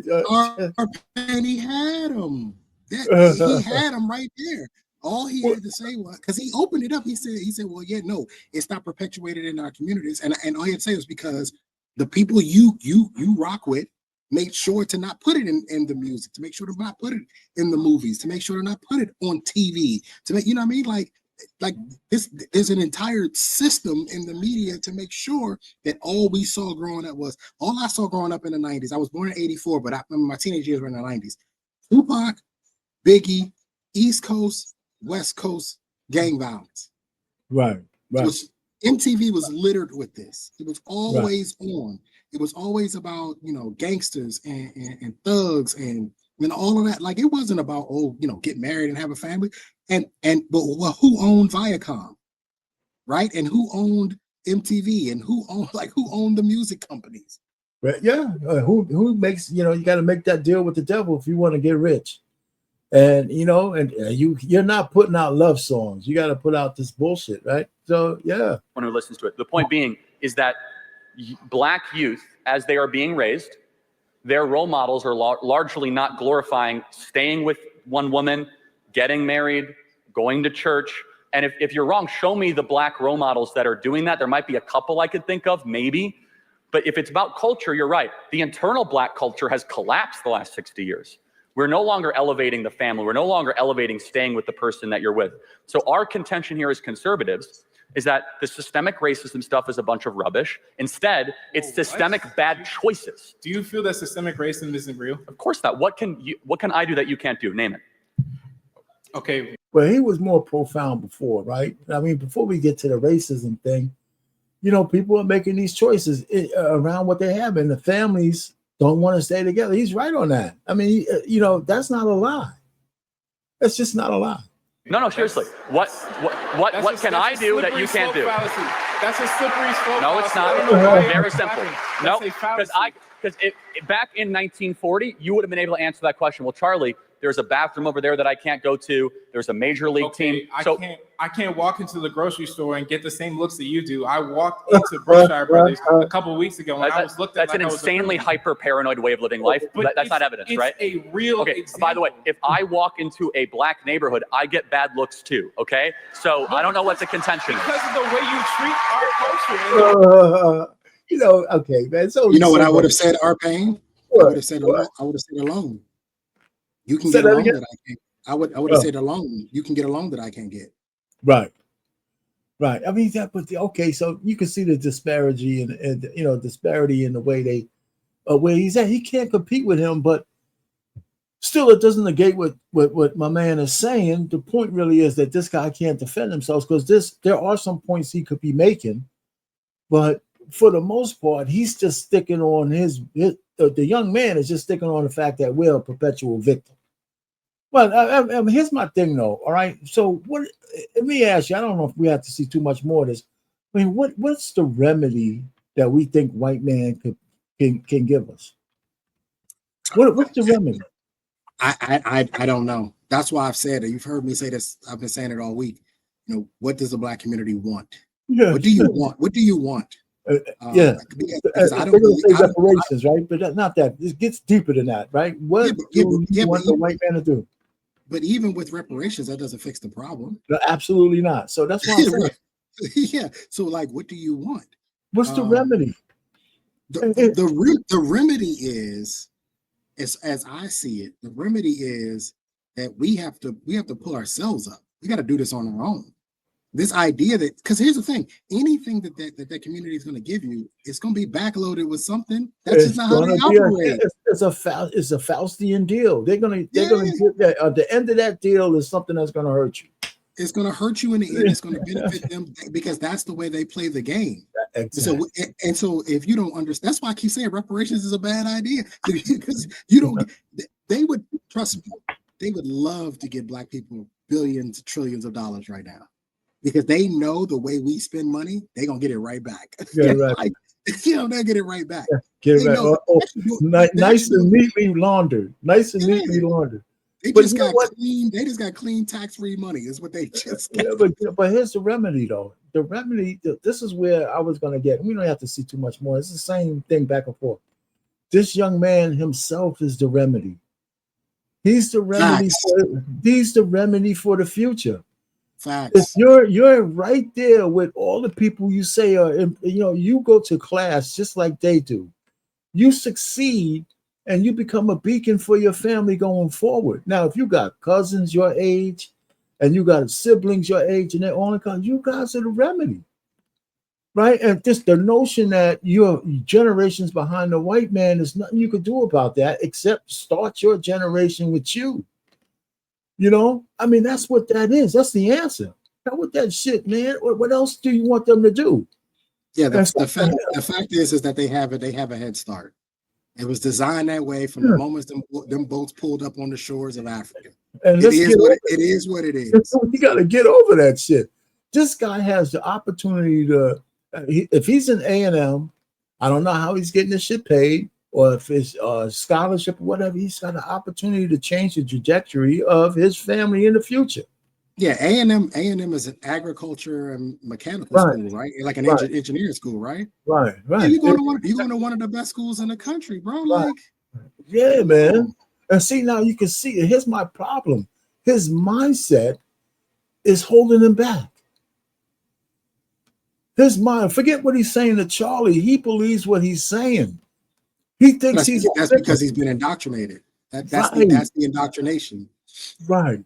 And he had him. He had him right there. All he had to say was, because he opened it up, he said, well, yeah, no, it's not perpetuated in our communities. And all he had to say was because the people you rock with made sure to not put it in the music, to make sure to not put it in the movies, to make sure to not put it on TV, to make, you know what I mean? Like this, there's an entire system in the media to make sure that all I saw growing up in the 90s. I was born in 84, but my teenage years were in the 90s. Tupac, Biggie, East Coast, West Coast gang violence.
Right.
MTV was littered with this. It was always on. It was always about, gangsters and thugs and all of that. Like, it wasn't about, get married and have a family. But who owned Viacom? Right? And who owned MTV, and who owned the music companies?
Right. Yeah. Who makes, you got to make that deal with the devil if you want to get rich. And you're not putting out love songs. You got to put out this bullshit, right? So yeah.
One who listens to it. The point being is that Black youth, as they are being raised, their role models are largely not glorifying staying with one woman, getting married, going to church. And if you're wrong, show me the Black role models that are doing that. There might be a couple I could think of, maybe. But if it's about culture, you're right. The internal Black culture has collapsed the last 60 years. We're no longer elevating the family. We're no longer elevating staying with the person that you're with. So our contention here as conservatives is that the systemic racism stuff is a bunch of rubbish. Instead, it's systemic bad choices.
Do you feel that systemic racism isn't real?
Of course not. What can I do that you can't do? Name it.
Okay.
Well, he was more profound before, right? I mean, before we get to the racism thing, people are making these choices around what they have, and the families don't want to stay together. He's right on that. I mean, that's not a lie. That's just not a lie.
No, seriously. What can I do that you can't do?
Fallacy. That's a slippery slope.
No, it's not. Very simple. No, because back in 1940, you would have been able to answer that question. Well, Charlie, there's a bathroom over there that I can't go to. There's a major league team.
I can't walk into the grocery store and get the same looks that you do. I walked into Berkshire Brothers a couple of weeks ago, and I was looked at.
That's an insanely hyper paranoid way of living life. That's not evidence, right?
It's a real.
Okay.
Example.
By the way, if I walk into a Black neighborhood, I get bad looks too. Okay, so I don't know what the contention is.
Because of the way you treat our culture.
Okay, man. So
what I would have said, Arpain? I would have said alone. You can get a loan that I can't. I would have said alone. You can get a loan that I can't get.
Right. I mean, so you can see the disparity and disparity in the way they, where he's at. He can't compete with him, but still, it doesn't negate what my man is saying. The point really is that this guy can't defend himself because there are some points he could be making, but for the most part, he's just sticking on the young man is just sticking on the fact that we're a perpetual victim. Well, I mean, here's my thing, though. All right. So, let me ask you. I don't know if we have to see too much more of this. I mean, what's the remedy that we think white man can give us? What's the remedy?
I don't know. That's why I've said it. You've heard me say this. I've been saying it all week. What does the Black community want?
Yeah.
What do you want? What do you want?
Because I don't say reparations, right? But that's not that. It gets deeper than that, right? What do you want the white man to do?
But even with reparations, that doesn't fix the problem.
No, absolutely not. So that's why I'm saying.
Yeah. So, what do you want?
What's the remedy?
The remedy is, as I see it, the remedy is that we have to pull ourselves up. We got to do this on our own. This idea that, because here's the thing, anything that community is going to give you, it's going to be backloaded with something. That's just not how they operate.
It's a Faustian deal. They're going to get that. At the end of that deal is something that's going to hurt you.
It's going to hurt you in the end. It's going to benefit them because that's the way they play the game. Exactly. So if you don't understand, that's why I keep saying reparations is a bad idea, because you don't. They would, trust me, they would love to give Black people billions, trillions of dollars right now. Because they know the way we spend money, they're going to get it right back.
Yeah, right.
They'll get it right back.
Get it right. Nice and neatly laundered. Nice and neatly laundered.
They just got clean tax-free money is what they just got.
Yeah, but here's the remedy, though. The remedy, this is where I was going to get. We don't have to see too much more. It's the same thing back and forth. This young man himself is the remedy. He's the remedy. He's the remedy for the future. Facts. You're right there with all the people you say are, you go to class just like they do. You succeed and you become a beacon for your family going forward. Now, if you got cousins your age and you got siblings your age and they're all in college, you guys are the remedy. Right? And just the notion that you're generations behind the white man, there's nothing you could do about that except start your generation with you. I mean, that's what that is. That's the answer. Hell with that shit, man. What else do you want them to do?
Yeah, the fact is that they have a head start. It was designed that way from the moment them boats pulled up on the shores of Africa.
And
it is what it is.
You got to get over that shit. This guy has the opportunity to, if he's in A&M, I don't know how he's getting this shit paid, or if it's scholarship or whatever. He's got an opportunity to change the trajectory of his family in the future.
Yeah, A&M is an agriculture and mechanical school, right? Like an engineering school, right?
Right.
Yeah, you're going to one of the best schools in the country, bro. Like,
yeah, man. And see, now you can see it. Here's my problem. His mindset is holding him back. His mind, forget what he's saying to Charlie. He believes what he's saying. He thinks
that's because he's been indoctrinated. That's the indoctrination.
Right.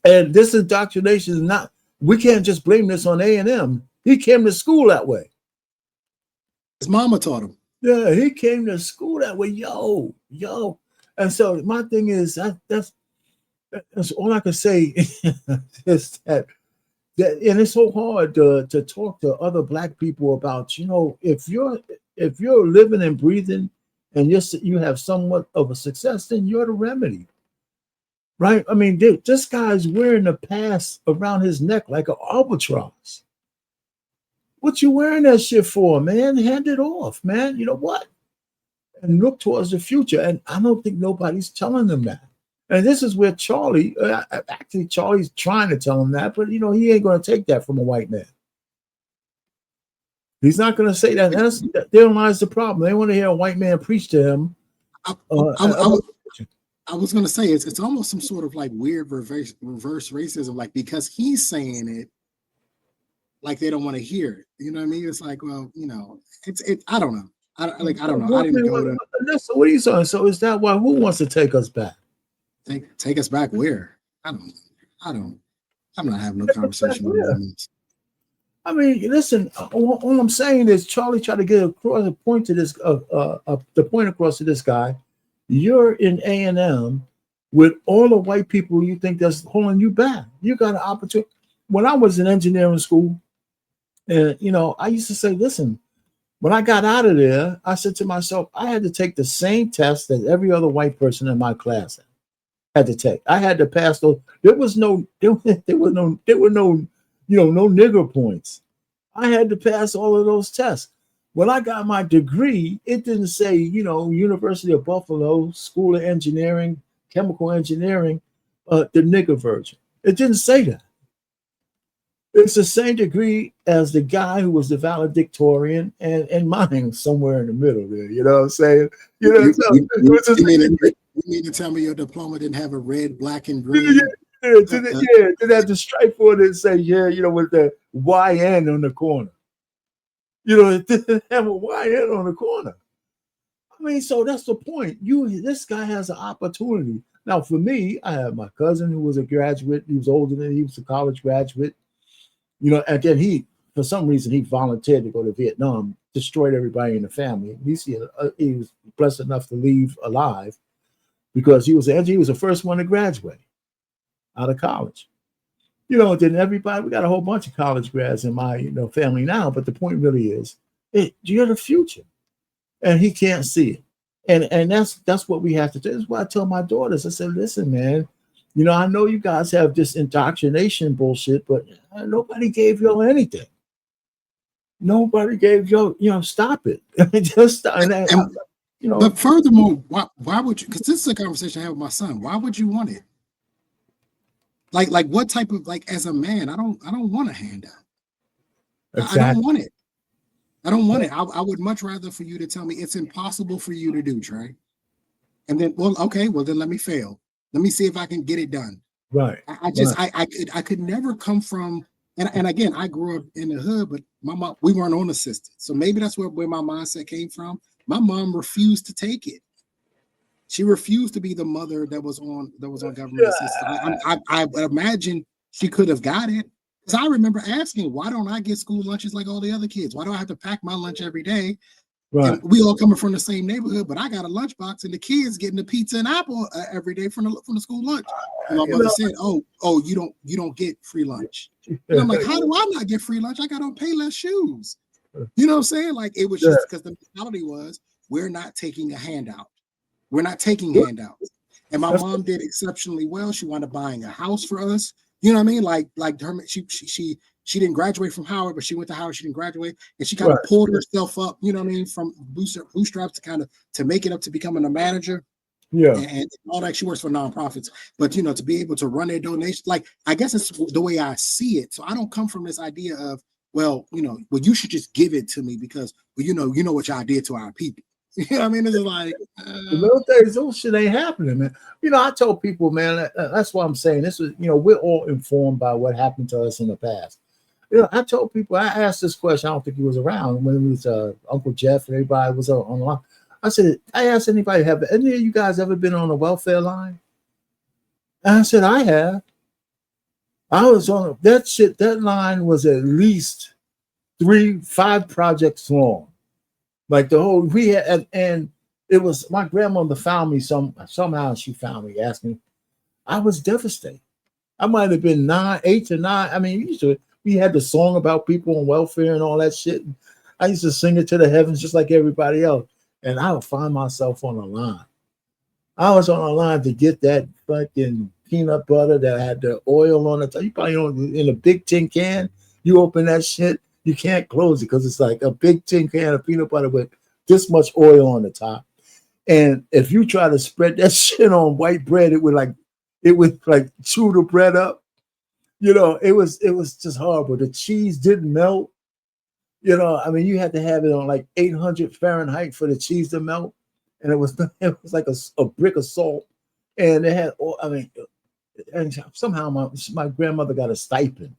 And this indoctrination is not, we can't just blame this on A&M. He came to school that way.
His mama taught him.
Yeah, he came to school that way. Yo. And so my thing is, that's all I can say is that, and it's so hard to talk to other Black people about, if you're living and breathing and you have somewhat of a success, then you're the remedy. Right? I mean, this guy's wearing a pass around his neck like an albatross. What you wearing that shit for, man? Hand it off, man. You know what? And look towards the future. And I don't think nobody's telling them that. And this is where Charlie's trying to tell him that, but he ain't going to take that from a white man. He's not going to say that. Therein lies the problem. They want to hear a white man preach to him.
I was going to say it's almost some sort of like weird reverse racism, like because he's saying it, like they don't want to hear it. You know what I mean? It's like, well, I don't know. I don't know. I didn't go to.
So what are you saying? So is that why? Who wants to take us back?
Take us back where? I'm not having no conversation with them.
I mean, listen. All I'm saying is Charlie tried to get across the point to this, the point across to this guy. You're in A&M with all the white people you think that's holding you back. You got an opportunity. When I was in engineering school, and I used to say, listen, when I got out of there, I said to myself, I had to take the same test that every other white person in my class had to take. I had to pass those. There were no nigger points. I had to pass all of those tests. When I got my degree, it didn't say, University of Buffalo, School of Engineering, Chemical Engineering, the nigger version. It didn't say that. It's the same degree as the guy who was the valedictorian and mine somewhere in the middle there. You know what I'm saying?
You mean to tell me your diploma didn't have a red, black, and green?
Did have the stripe on it and say, with the YN on the corner. It didn't have a YN on the corner. I mean, so that's the point. This guy has an opportunity. Now, for me, I have my cousin who was a graduate. He was older than he was a college graduate. And then for some reason, he volunteered to go to Vietnam, destroyed everybody in the family. At least he was blessed enough to leave alive because he was the first one to graduate out of college. Then everybody, we got a whole bunch of college grads in my family now, but the point really is, you're the future. And he can't see it. And that's what we have to do. That's why I tell my daughters, I said, listen, man, I know you guys have this indoctrination bullshit, but nobody gave y'all anything. Nobody gave y'all, stop it. Just stop.
But furthermore, why would you, because this is a conversation I have with my son. Why would you want it? Like what type of, as a man, I don't want a handout. Exactly. I don't want it. I don't want it. I would much rather for you to tell me it's impossible for you to do, Trey. And then, then let me fail. Let me see if I can get it done.
Right.
I could never come from, and again, I grew up in the hood, but my mom, we weren't on assistance. So maybe that's where my mindset came from. My mom refused to take it. She refused to be the mother that was on government assistance. I would imagine she could have got it. Because I remember asking, why don't I get school lunches like all the other kids? Why do I have to pack my lunch every day?
Right.
And we all coming from the same neighborhood, but I got a lunchbox, and the kids getting the pizza and apple every day from the school lunch. And my mother said, "Oh, you don't get free lunch." And I'm like, "How do I not get free lunch? I got on Payless shoes." You know what I'm saying? Like, it was just because the mentality was, we're not taking a handout. We're not taking handouts. And my mom did exceptionally well. She wound up buying a house for us. You know what I mean? Like her, she didn't graduate from Howard, but she went to Howard. She didn't graduate, and she kind of pulled herself up. You know what I mean? From bootstraps to make it up to becoming a manager.
Yeah,
and all that. She works for nonprofits, but to be able to run their donations, like, I guess it's the way I see it. So I don't come from this idea of, well, you should just give it to me because, well, you know what y'all did to our people. You know what I mean? It's like
those days, those shit ain't happening, man. I told people, man, that's what I'm saying. This is, we're all informed by what happened to us in the past. I told people, I asked this question. I don't think he was around when it was Uncle Jeff and everybody was on the line. I said, I asked anybody, have any of you guys ever been on a welfare line? And I said, I have. I was on that shit. That line was at least 3-5 projects long. Like the whole, we had, and it was, my grandmother found me somehow she found me, asked me. I was devastated. I might have been 8 to 9. I mean, we had the song about people on welfare and all that shit. I used to sing it to the heavens just like everybody else. And I would find myself on a line. I was on a line to get that fucking peanut butter that had the oil on it. You probably know, in a big tin can, you open that shit, you can't close it because it's like a big tin can of peanut butter with this much oil on the top. And if you try to spread that shit on white bread, it would chew the bread up. It was just horrible. The cheese didn't melt. I mean, you had to have it on like 800 Fahrenheit for the cheese to melt. And it was like a brick of salt. And it had, and somehow my grandmother got a stipend.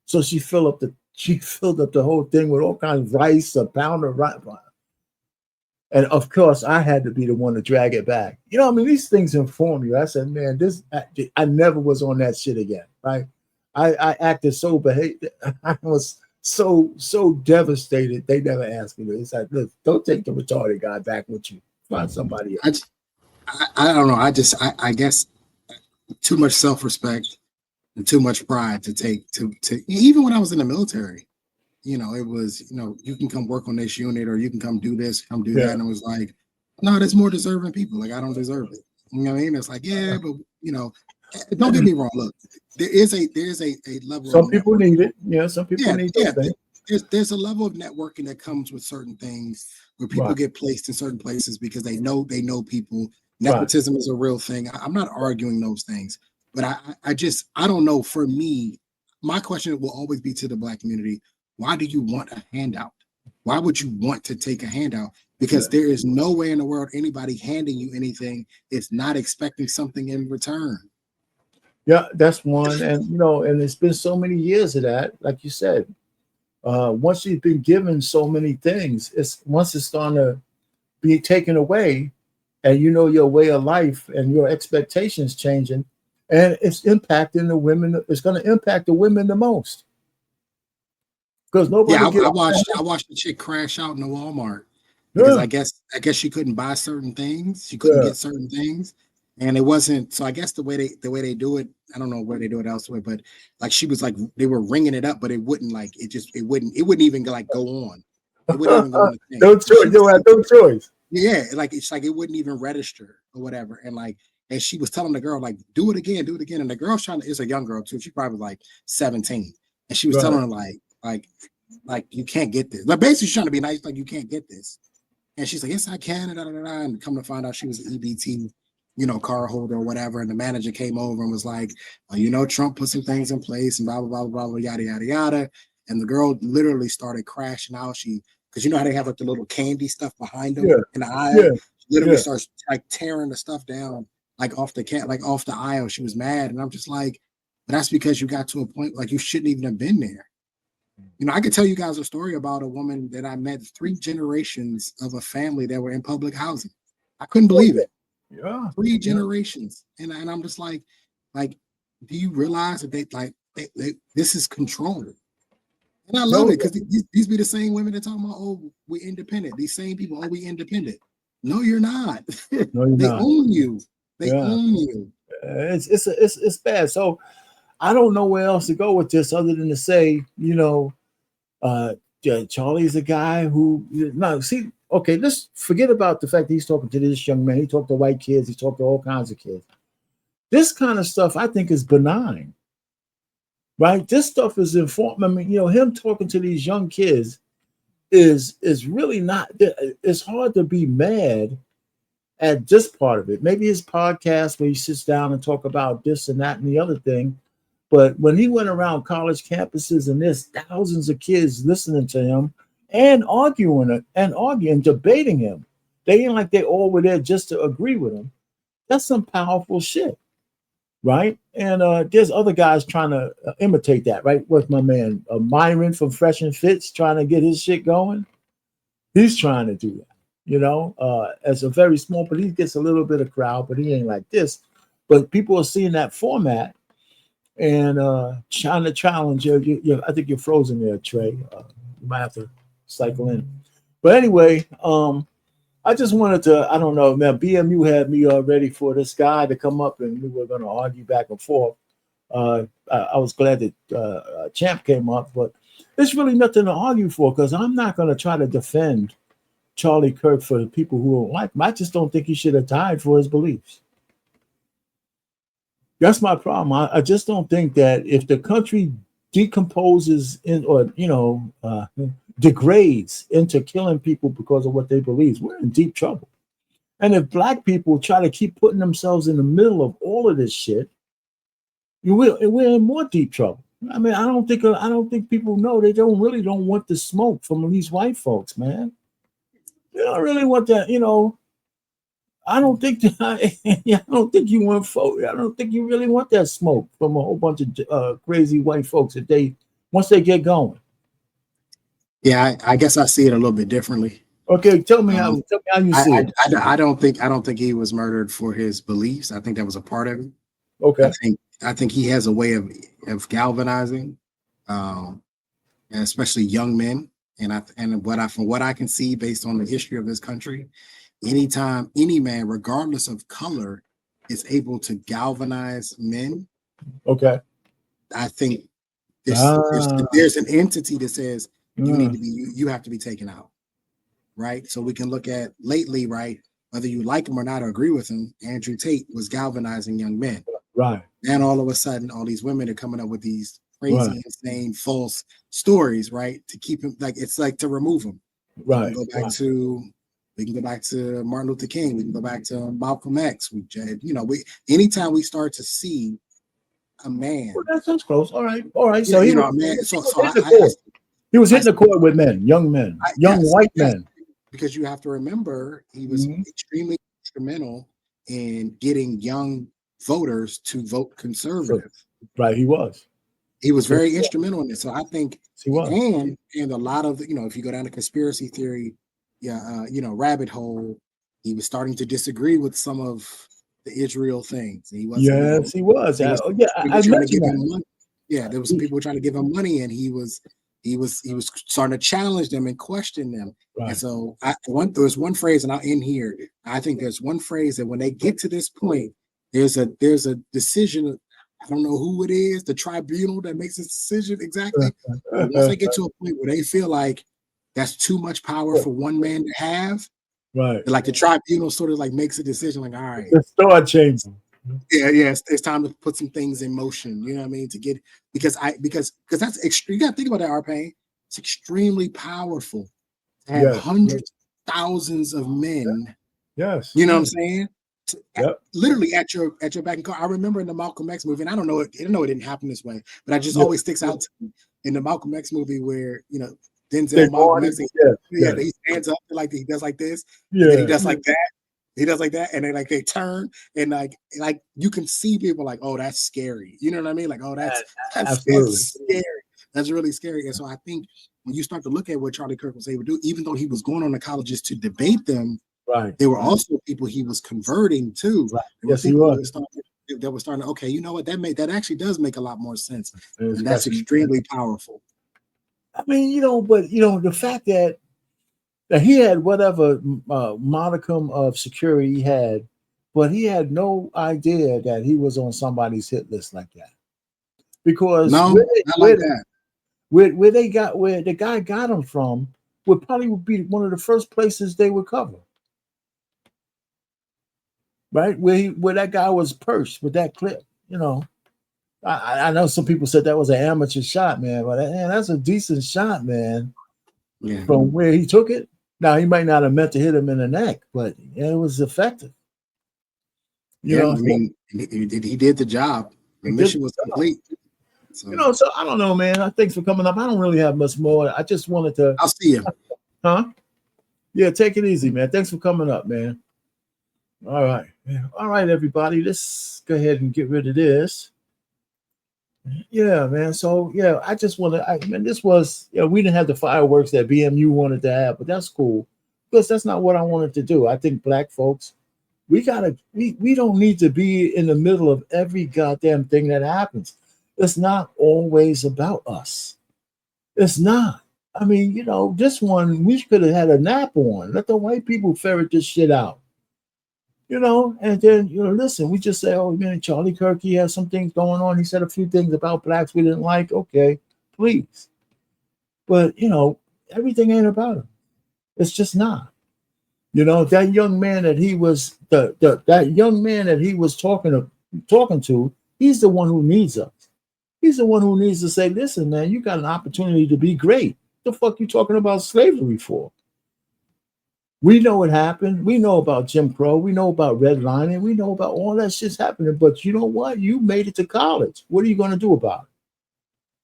So she filled up the whole thing with all kinds of rice, a pound of rice. And of course, I had to be the one to drag it back. These things inform you. I said, man, I never was on that shit again, right? I acted so behaved. I was so devastated. They never asked me to. It's like, look, don't take the retarded guy back with you. Find somebody else.
I don't know. I guess too much self-respect and too much pride to take to even when I was in the military, it was, you can come work on this unit or you can come do this, come do that. And it was like, no, there's more deserving people. Like, I don't deserve it. You know what I mean? It's like, yeah, but don't get me wrong. Look, there's a level.
Some people need it. Yeah, some people need those things.
There's a level of networking that comes with certain things where people get placed in certain places because they know people. Nepotism is a real thing. I'm not arguing those things, but I don't know. For me, my question will always be to the Black community: why do you want a handout? Why would you want to take a handout? Because there is no way in the world anybody handing you anything is not expecting something in return.
Yeah, that's one. And and it's been so many years of that, like you said. Once you've been given so many things, once it's starting to be taken away, and your way of life and your expectations changing, and it's impacting the women. It's going to impact the women the most. Because nobody.
Yeah, I watched the chick crash out in the Walmart because I guess she couldn't buy certain things. She couldn't get certain things. And it wasn't, so I guess the way they do it, I don't know where they do it elsewhere, but like she was like, they were ringing it up, but it wouldn't it wouldn't even like go on. It wouldn't even go on the thing.
No choice. You had no choice.
Yeah, it's like it wouldn't even register or whatever. And she was telling the girl, like, do it again. And the girl's it's a young girl too. She probably was like 17. And she was telling her like you can't get this. Like, basically she's trying to be nice, like, you can't get this. And she's like, yes, I can. And come to find out she was an EBT, car holder or whatever. And the manager came over and was like, well, Trump put some things in place and blah, blah, blah, blah, blah, yada, yada, yada. And the girl literally started crashing out. Because you know how they have like the little candy stuff behind them in the aisle? Literally starts like tearing the stuff down, like off the aisle. She was mad. And I'm just like, but that's because you got to a point like you shouldn't even have been there. I could tell you guys a story about a woman that I met 3 generations of a family that were in public housing. I couldn't believe it.
Yeah.
3 generations. And I'm just like, do you realize that they this is control? And I love it because these be the same women that talking about, oh, we independent. These same people, oh, we independent. No, you're not.
No, you're
They
not.
own you. They
Yeah.
own you.
It's bad. So I don't know where else to go with this other than to say, you know, Charlie's a guy who no see. Okay, let's forget about the fact that he's talking to this young man. He talked to white kids. He talked to all kinds of kids. This kind of stuff I think is benign, right? This stuff is informed. I mean, you know, him talking to these young kids is really not. It's hard to be mad at this part of it. Maybe his podcast where he sits down and talk about this and that and the other thing. But when he went around college campuses and there's thousands of kids listening to him and arguing, debating him, they ain't like they all were there just to agree with him. That's some powerful shit, right? And there's other guys trying to imitate that, right? What's my man Myron from Fresh and Fits trying to get his shit going? He's trying to do that, you know, as a very small, but he gets a little bit of crowd, but he ain't like this. But people are seeing that format and trying to challenge you. I think you're frozen there, Trey. You might have to cycle in. But anyway, I just wanted to, I don't know, man, BMU had me ready for this guy to come up and we were going to argue back and forth. I was glad that Champ came up, but there's really nothing to argue for because I'm not going to try to defend Charlie Kirk for the people who don't like him. I just don't think he should have died for his beliefs. That's my problem. I just don't think that if the country decomposes degrades into killing people because of what they believe, we're in deep trouble. And if black people try to keep putting themselves in the middle of all of this shit, we're in more deep trouble. I mean, I don't think people know they don't want the smoke from these white folks, man. They don't really want that, you know. I don't think you really want that smoke from a whole bunch of crazy white folks that once they get going.
Yeah, I guess I see it a little bit differently.
Okay, tell me how you see it.
I don't think he was murdered for his beliefs. I think that was a part of it.
Okay.
I think he has a way of galvanizing, and especially young men. And from what I can see based on the history of this country, anytime any man, regardless of color, is able to galvanize men,
okay,
I think there's an entity that says you have to be taken out, right? So we can look at lately, right? Whether you like him or not or agree with him, Andrew Tate was galvanizing young men,
right?
And all of a sudden, all these women are coming up with these crazy, insane, false stories, right? To keep him it's like to remove him,
right?
We can go back to Martin Luther King. We can go back to Malcolm X. Anytime we start to see a man.
Well, that sounds close. All right. So
he
was hitting the court with men, young men, white men.
Because you have to remember, he was extremely instrumental in getting young voters to vote conservative.
Right, he was.
He was very instrumental in it. So I think
he was.
And a lot of if you go down the conspiracy theory, rabbit hole, he was starting to disagree with some of the Israel things. He was.
I mentioned that.
There was people trying to give him money, and he was starting to challenge them and question them. Right. And so there's one phrase, and I'll end here. I think there's one phrase that when they get to this point, there's a decision. I don't know who it is, the tribunal that makes this decision exactly. But once they get to a point where they feel like that's too much power for one man to have,
right?
Like the tribunal sort of like makes a decision, like, all right,
the star chamber.
Yeah, it's time to put some things in motion. You know what I mean? To get because that's extreme. You got to think about that, Arpain. It's extremely powerful to have hundreds, thousands of men.
Yes,
you know what I'm saying? Literally at your back and call. I remember in the Malcolm X movie, and I know it didn't happen this way, but it just always sticks out to me in the Malcolm X movie where Denzel Malcolm X, he stands up like he does like this, and then he does like that. He does like that, and then they turn, and like you can see people like, oh, that's scary. You know what I mean? Like, oh, that's scary. That's really scary. And so I think when you start to look at what Charlie Kirk was able to do, even though he was going on to colleges to debate them, there were also people he was converting too.
Right. Yes, he was.
That was starting to, okay, you know what? That actually does make a lot more sense. And that's extremely powerful.
I mean, but the fact that he had whatever modicum of security he had, but he had no idea that he was on somebody's hit list like that. Because
No, not like that.
Where the guy got him from would probably be one of the first places they would cover. Right? Where that guy was perched with that clip, I know some people said that was an amateur shot, man, but man, that's a decent shot, man.
Yeah.
From where he took it. Now he might not have meant to hit him in the neck, but it was effective.
I mean, he did the job. The mission was complete. So.
So I don't know, man. Thanks for coming up. I don't really have much more. I just wanted to.
I'll see you.
Huh? Yeah, take it easy, man. Thanks for coming up, man. All right. All right, everybody. Let's go ahead and get rid of this. Yeah, man. So yeah, I just want to. This was, we didn't have the fireworks that BMU wanted to have, but that's cool because that's not what I wanted to do. I think black folks, we don't need to be in the middle of every goddamn thing that happens. It's not always about us. It's not. I mean, this one we could have had a nap on. Let the white people ferret this shit out. And then, listen, we just say, oh, man, Charlie Kirk, he has some things going on. He said a few things about blacks we didn't like. Okay, please. But, everything ain't about him. It's just not. That young man that he was, that young man that he was talking to, he's the one who needs us. He's the one who needs to say, listen, man, you got an opportunity to be great. What the fuck you talking about slavery for? We know what happened. We know about Jim Crow. We know about redlining. We know about all that shit's happening. But you know what? You made it to college. What are you going to do about it?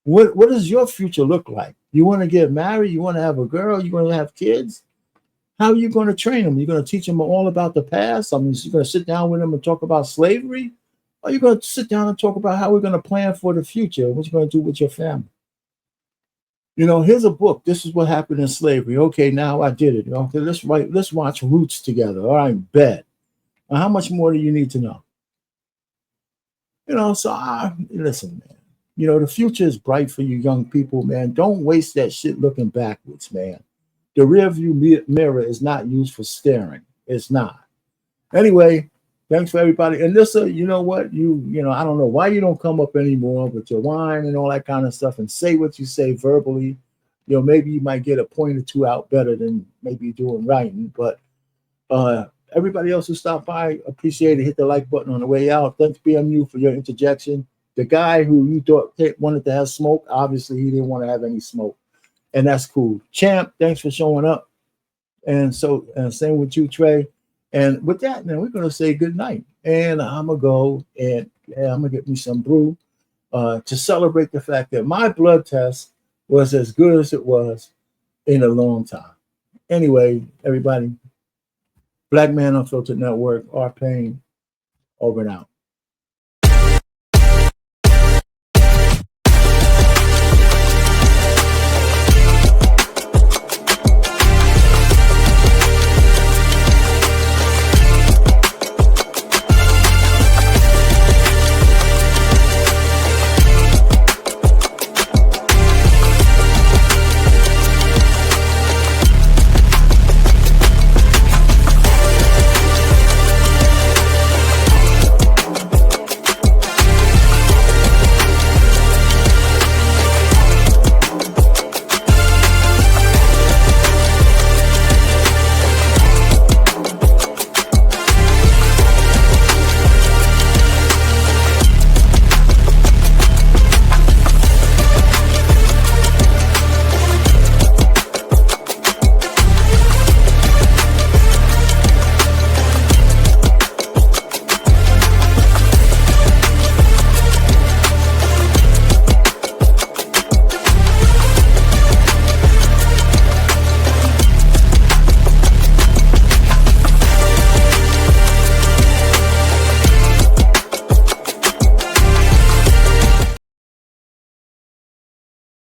What does your future look like? You want to get married? You want to have a girl? You want to have kids? How are you going to train them? You're going to teach them all about the past? I mean, you're going to sit down with them and talk about slavery? Or you're going to sit down and talk about how we're going to plan for the future? What you're going to do with your family? Here's a book. This is what happened in slavery. Okay, now I did it. Okay, let's watch Roots together. All right, bet. Now, how much more do you need to know? So listen, man. The future is bright for you young people, man. Don't waste that shit looking backwards, man. The rear view mirror is not used for staring. It's not. Anyway, thanks for everybody. And Nissa, you know what? I don't know why you don't come up anymore with your wine and all that kind of stuff and say what you say verbally. Maybe you might get a point or two out better than maybe doing writing. But everybody else who stopped by, appreciate it. Hit the like button on the way out. Thanks, BMU, for your interjection. The guy who you thought wanted to have smoke, obviously he didn't want to have any smoke. And that's cool. Champ, thanks for showing up. And so, same with you, Trey. And with that, man, we're going to say good night. And I'm going to go and I'm going to get me some brew to celebrate the fact that my blood test was as good as it was in a long time. Anyway, everybody, Black Man Unfiltered Network, our pain, over and out.